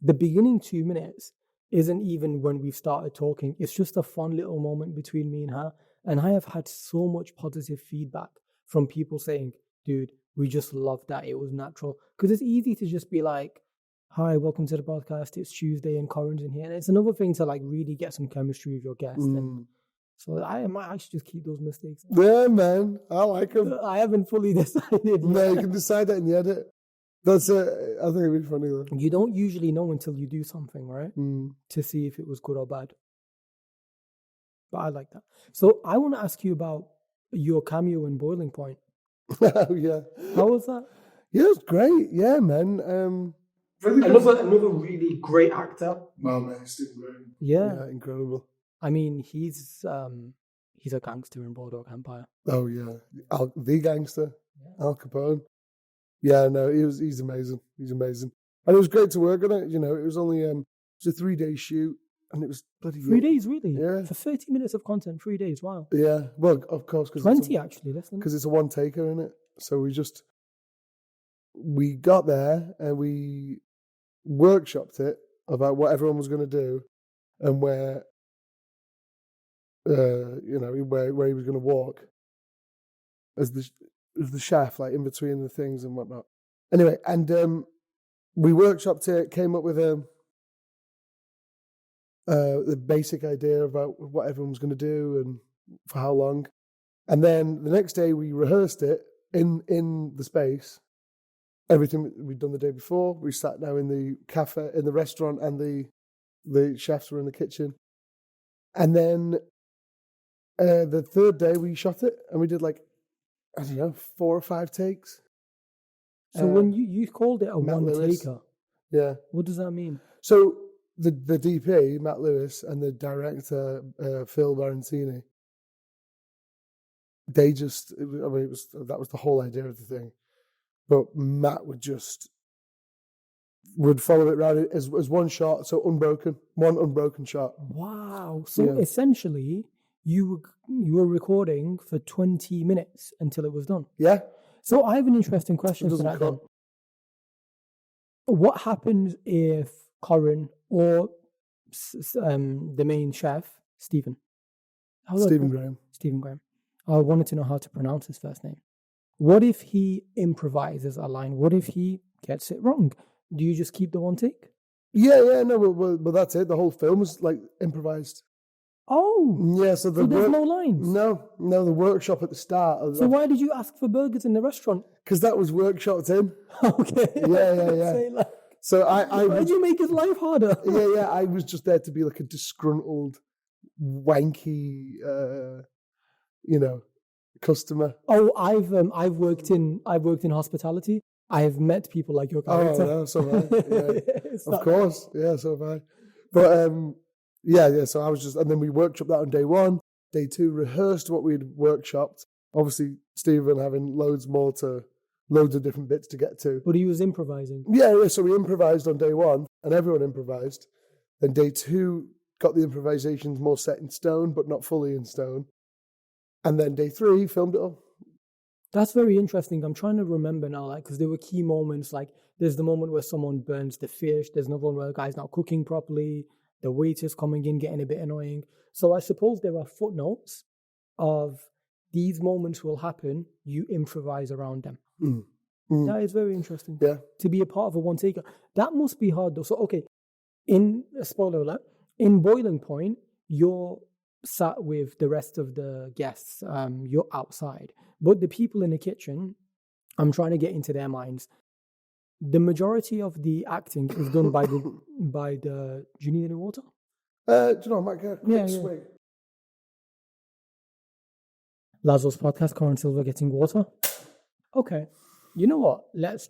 The beginning 2 minutes isn't even when we've started talking. It's just a fun little moment between me and her. And I have had so much positive feedback from people saying, dude, we just love that. It was natural. Because it's easy to just be like, hi, welcome to the podcast. It's Tuesday and Corin's in here. And it's another thing to like really get some chemistry with your guest. And so I might actually just keep those mistakes. Yeah, man. I like them. I haven't fully decided yet. No, you can decide that in the edit. That's it. I think it'd be funny though. You don't usually know until you do something, right? To see if it was good or bad. But I like that. So I want to ask you about your cameo in Boiling Point. Oh, yeah. How was that? Yeah, it was great. Yeah, man. Another really great actor. Well, man, Stephen Graham. Yeah, incredible. I mean, he's a gangster in Boardwalk Empire. Oh yeah, the gangster, Al Capone. Yeah, no, he's amazing. He's amazing, and it was great to work on it. You know, it was only it was a 3-day shoot, and it was bloody 3 days, really. Yeah, for 30 minutes of content, 3 days. Wow. Yeah, well, of course, because 20 actually, less than, because it's a one taker in it. So we got there and we workshopped it about what everyone was going to do and where where he was going to walk as the shaft, like in between the things and whatnot. Anyway, and we workshopped it, came up with the basic idea about what everyone was going to do and for how long. And then the next day we rehearsed it in the space. Everything we'd done the day before. We sat now in the cafe, in the restaurant, and the chefs were in the kitchen. And then the third day we shot it, and we did 4 or 5 takes. So when you called it a Matt Lewis. one-taker, yeah, what does that mean? So the DP, Matt Lewis, and the director, Phil Barentini, they just, that was the whole idea of the thing. But Matt would follow it around as one shot, so one unbroken shot. Wow. So essentially, you were recording for 20 minutes until it was done. Yeah. So I have an interesting question for that then. What happens if Corin or the main chef, Stephen Graham, I wanted to know how to pronounce his first name. What if he improvises a line? What if he gets it wrong? Do you just keep the one take? Yeah, no, but that's it. The whole film was improvised. Oh, yeah. So there's no lines. No, the workshop at the start. So why did you ask for burgers in the restaurant? Because that was workshopped in. Okay. Yeah. So why did you make his life harder? Yeah. I was just there to be like a disgruntled, wanky, customer. Oh, I've worked in hospitality. I have met people like your character. Oh, no, so have I. Yeah. It's Of not- course. Yeah, so have I. But yeah. So I was just, and then we workshopped that on day one. Day two, rehearsed what we'd workshopped. Obviously, Stephen having loads of different bits to get to. But he was improvising. Yeah, so we improvised on day one, and everyone improvised. Then day two got the improvisations more set in stone, but not fully in stone. And then day three filmed it all. That's very interesting. I'm trying to remember now, like, because there were key moments. Like, there's the moment where someone burns the fish. There's another one where the guy's not cooking properly. The waiter's coming in, getting a bit annoying. So I suppose there are footnotes of these moments will happen. You improvise around them. That is very interesting. Yeah. To be a part of a one taker. That must be hard though. So, okay, in a spoiler alert, in Boiling Point, you're sat with the rest of the guests. You're outside. But the people in the kitchen, I'm trying to get into their minds. The majority of the acting is done by the. Do you need any water? Do you know, I might get a quick Yeah. swig. Lazo's podcast, Corin Silva getting water. Okay. You know what? Let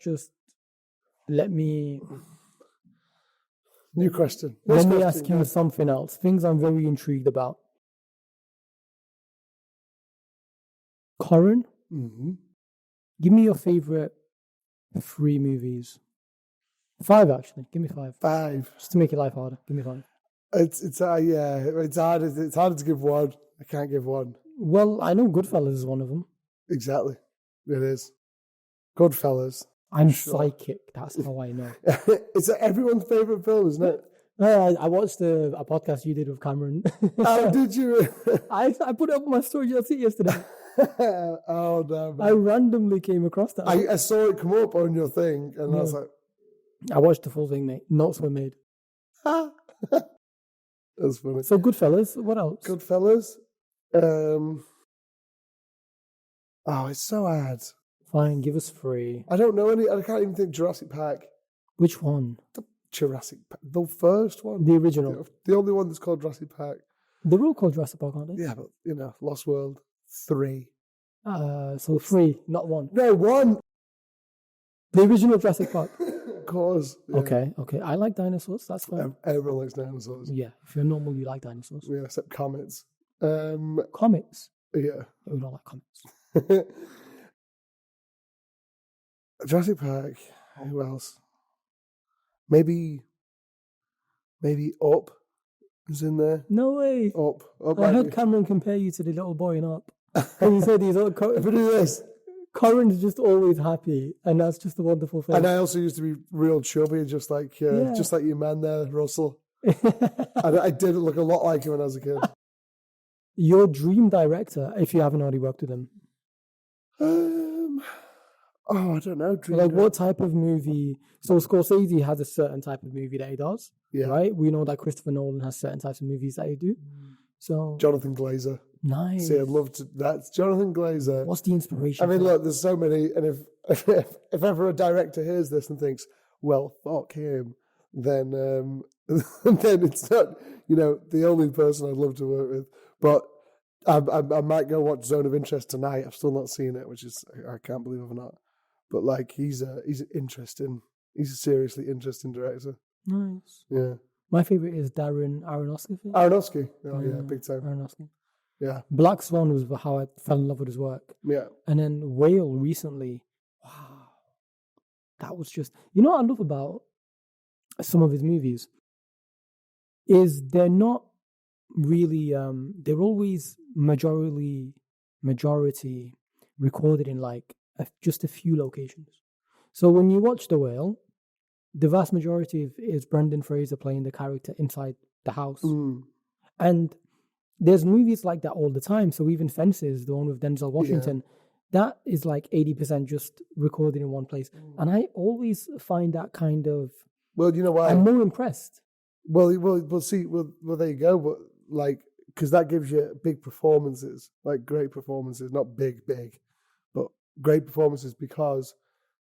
me New question. ask you something else. Things I'm very intrigued about. Corin, give me your favorite 3 movies. 5 actually. Give me 5. 5. Just to make your life harder. Give me 5. It's hard. It's harder to give one. I can't give one. Well, I know Goodfellas is one of them. Exactly. It is. Goodfellas. I'm Sure. psychic. That's how I know. It's everyone's favorite film, isn't it? I watched a podcast you did with Cameron. Oh, did you? I put it up on my story yesterday. Oh no! I randomly came across that. I saw it come up on your thing, and I was like, I watched the full thing, mate. Notes were made. That's funny. So Goodfellas. What else? Goodfellas. Oh, it's so hard. Fine, give us 3. I don't know any. I can't even think. Jurassic Park. Which one? Jurassic Park. The first one. The original. The only one that's called Jurassic Park. They're all called Jurassic Park, aren't they? Yeah, but Lost World 3. So 3, not 1. No, 1. The original Jurassic Park. Of course. Yeah. Okay. I like dinosaurs. That's fine. Everyone likes dinosaurs. Yeah, if you're normal, you like dinosaurs. Yeah, except comets. Comets. Yeah. We don't like comets. Jurassic Park. Who else? Maybe Up is in there. No way. Up. I heard Cameron compare you to the little boy in Up. And he said he's all If we do this. Corin's just always happy, and that's just a wonderful thing. And I also used to be real chubby, just like your man there, Russell. And I did look a lot like him when I was a kid. Your dream director, if you haven't already worked with him. I don't know. What type of movie? So Scorsese has a certain type of movie that he does, right? We know that Christopher Nolan has certain types of movies that he do. So Jonathan Glazer. Nice. See, I'd love to. That's Jonathan Glazer. What's the inspiration? I mean, look, there's so many, and if ever a director hears this and thinks, "Well, fuck him," then then it's not, the only person I'd love to work with. But I might go watch Zone of Interest tonight. I've still not seen it, which is I can't believe I've not. But like, he's interesting. He's a seriously interesting director. Nice. Yeah. My favorite is Darren Aronofsky. Aronofsky. Oh yeah, big time. Aronofsky. Yeah. Black Swan was how I fell in love with his work. Yeah. And then Whale recently. Wow. That was just, what I love about some of his movies is they're not really, they're always majority recorded in like just a few locations. So when you watch The Whale, the vast majority of is Brendan Fraser playing the character inside the house. And there's movies like that all the time. So even Fences, the one with Denzel Washington, that is like 80% just recorded in one place. And I always find that kind of... Well, you know why? I'm more impressed. Well, see, there you go. But like, because that gives you big performances, like great performances, not big, but great performances because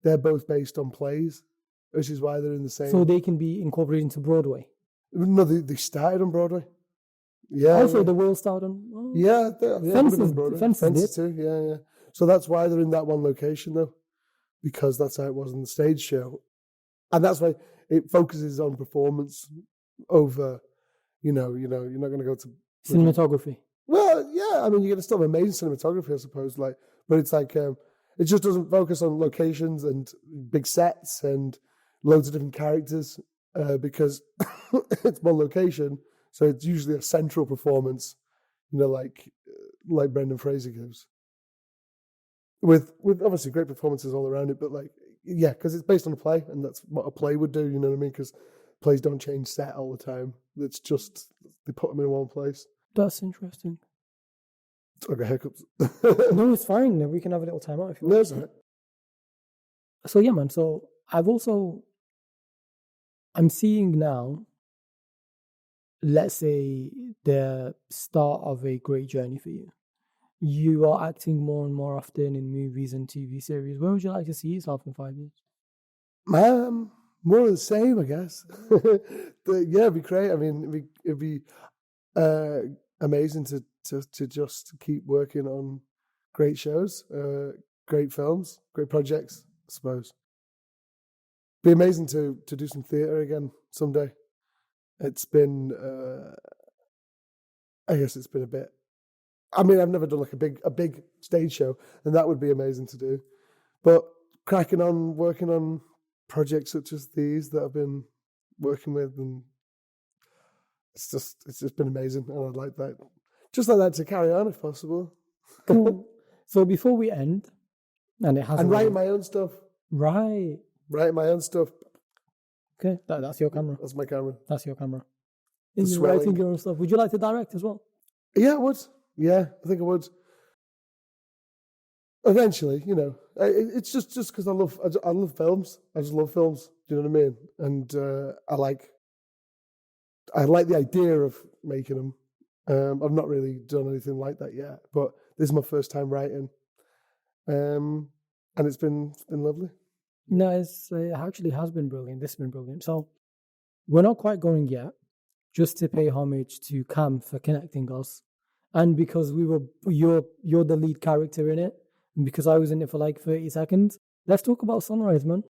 they're both based on plays, which is why they're in the same... So they can be incorporated into Broadway? No, they started on Broadway. Yeah. Also, yeah. the Will starred on. Oh, Yeah, Fences- Fences too. Yeah, yeah. So that's why they're in that one location though, because that's how it was in the stage show, and that's why it focuses on performance over. You're not going to go to cinematography. Well, yeah. I mean, you're going to still have amazing cinematography, I suppose. Like, but it's like it just doesn't focus on locations and big sets and loads of different characters because it's one location. So it's usually a central performance. Like Brendan Fraser gives, with obviously great performances all around it. But like, yeah, because it's based on a play, and that's what a play would do. You know what I mean? Because plays don't change set all the time. It's just they put them in one place. That's interesting. I got hiccups. No, it's fine. We can have a little time out if you No, want. it's all right. So yeah, man. So I'm seeing now, let's say, the start of a great journey for you. You are acting more and more often in movies and TV series. Where would you like to see yourself in 5 years? More of the same, I guess. Yeah, it'd be great. I mean, it'd be amazing to just keep working on great shows, great films, great projects, I suppose. Be amazing to do some theatre again someday. It's been, I guess it's been a bit. I mean, I've never done like a big stage show, and that would be amazing to do. But cracking on, working on projects such as these that I've been working with, and it's just been amazing, and I'd like that, just like that, to carry on if possible. Cool. So before we end, and it has And write my own stuff. Right. Write my own stuff. Okay, that's your camera. That's my camera. That's your camera. The Is swelling. writing your own stuff. Would you like to direct as well? Yeah, I would. Yeah, I think I would. Eventually, it's just because I love films. I just love films. Do you know what I mean? And I like the idea of making them. I've not really done anything like that yet, but this is my first time writing, and it's been lovely. No, it actually has been brilliant. This has been brilliant. So we're not quite going yet, just to pay homage to Cam for connecting us, and because you're the lead character in it, and because I was in it for like 30 seconds. Let's talk about Sunrise, man.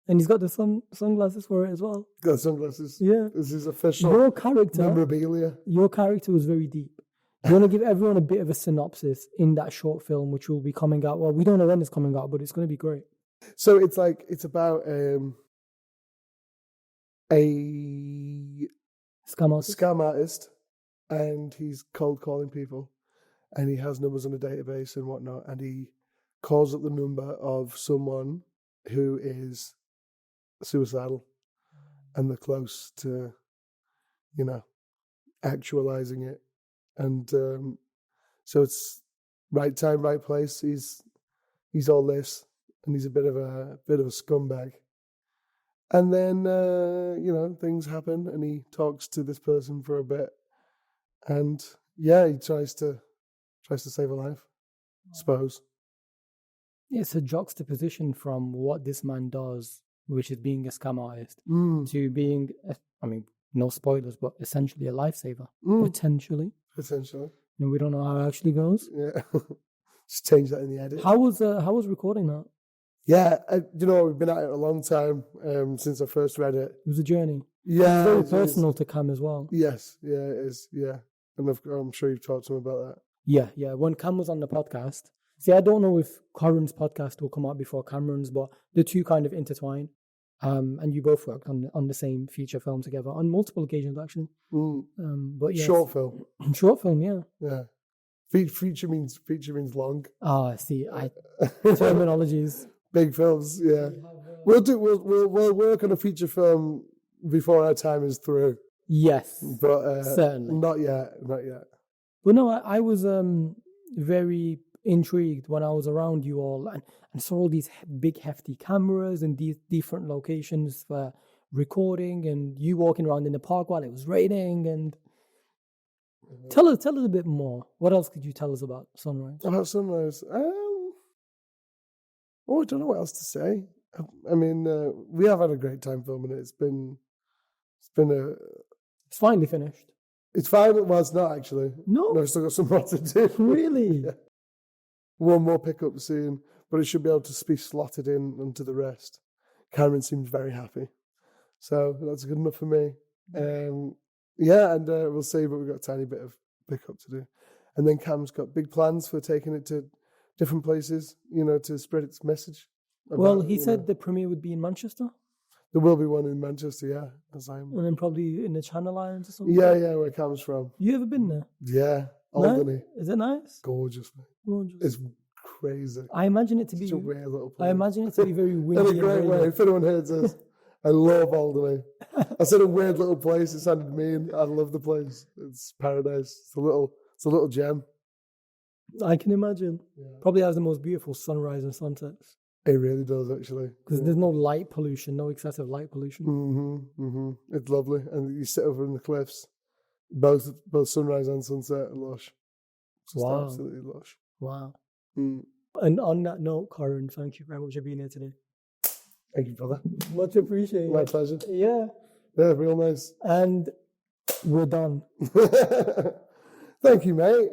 And he's got the sunglasses for it as well. Got sunglasses. Yeah. This is official. Your character. Memorabilia. Your character was very deep. You want to give everyone a bit of a synopsis in that short film, which will be coming out. Well, we don't know when it's coming out, but it's going to be great. So it's about a scam artist, and he's cold calling people, and he has numbers on a database and whatnot, and he calls up the number of someone who is suicidal, and they're close to, actualizing it, and so it's right time, right place. He's all this, and he's a bit of a scumbag. And then things happen, and he talks to this person for a bit, and yeah, he tries to save a life, I suppose. It's a juxtaposition from what this man does, which is being a scam artist, to being, no spoilers, but essentially a lifesaver, potentially. And we don't know how it actually goes. Yeah, just change that in the edit. How was recording that? Yeah, we've been at it a long time since I first read it. It was a journey. Yeah, very personal to Cam as well. Yes, yeah, it is. Yeah, and I'm sure you've talked to him about that. Yeah. When Cam was on the podcast, see, I don't know if Corin's podcast will come out before Cameron's, but the two kind of intertwine. And you both worked on the same feature film together on multiple occasions, actually. But yeah, short film. Short film, yeah. Yeah. Feature means long. Ah, see, terminologies. Big films, yeah. We'll work on a feature film before our time is through. Yes, but certainly not yet. But no, I was very intrigued when I was around you all and saw all these big hefty cameras and these different locations for recording, and you walking around in the park while it was raining. And tell us a bit more. What else could you tell us about Sunrise? About Sunrise, I don't know what else to say. I mean, we have had a great time filming it. It's finally finished. It's fine. Well, it's not actually. No, No, I've still got some more to do. really. Yeah. One more pickup soon, but it should be able to be slotted in onto the rest. Cameron seems very happy. So that's good enough for me. Yeah, and we'll see, but we've got a tiny bit of pickup to do. And then Cam's got big plans for taking it to different places, to spread its message. Well, he said the premiere would be in Manchester. There will be one in Manchester, yeah. And then probably in the Channel Islands or something. Yeah, where Cam's from. You ever been there? Yeah, Alderney. Is it nice? Gorgeous, mate. Gorgeous. It's crazy. I imagine it to be Such a weird little place. I imagine it to be very windy. In a great way. If anyone hears this, I love Alderney. I said a weird little place. It sounded mean. I love the place. It's paradise. It's a little gem. I can imagine. Yeah. Probably has the most beautiful sunrise and sunsets. It really does, actually. Because there's no light pollution, no excessive light pollution. It's lovely, and you sit over in the cliffs. Both sunrise and sunset are lush. It's just absolutely lush. Wow. Mm. And on that note, Corin, thank you very much for being here today. Thank you, brother. Much appreciated. My pleasure. Yeah. Yeah, real nice. And we're done. Thank you, mate.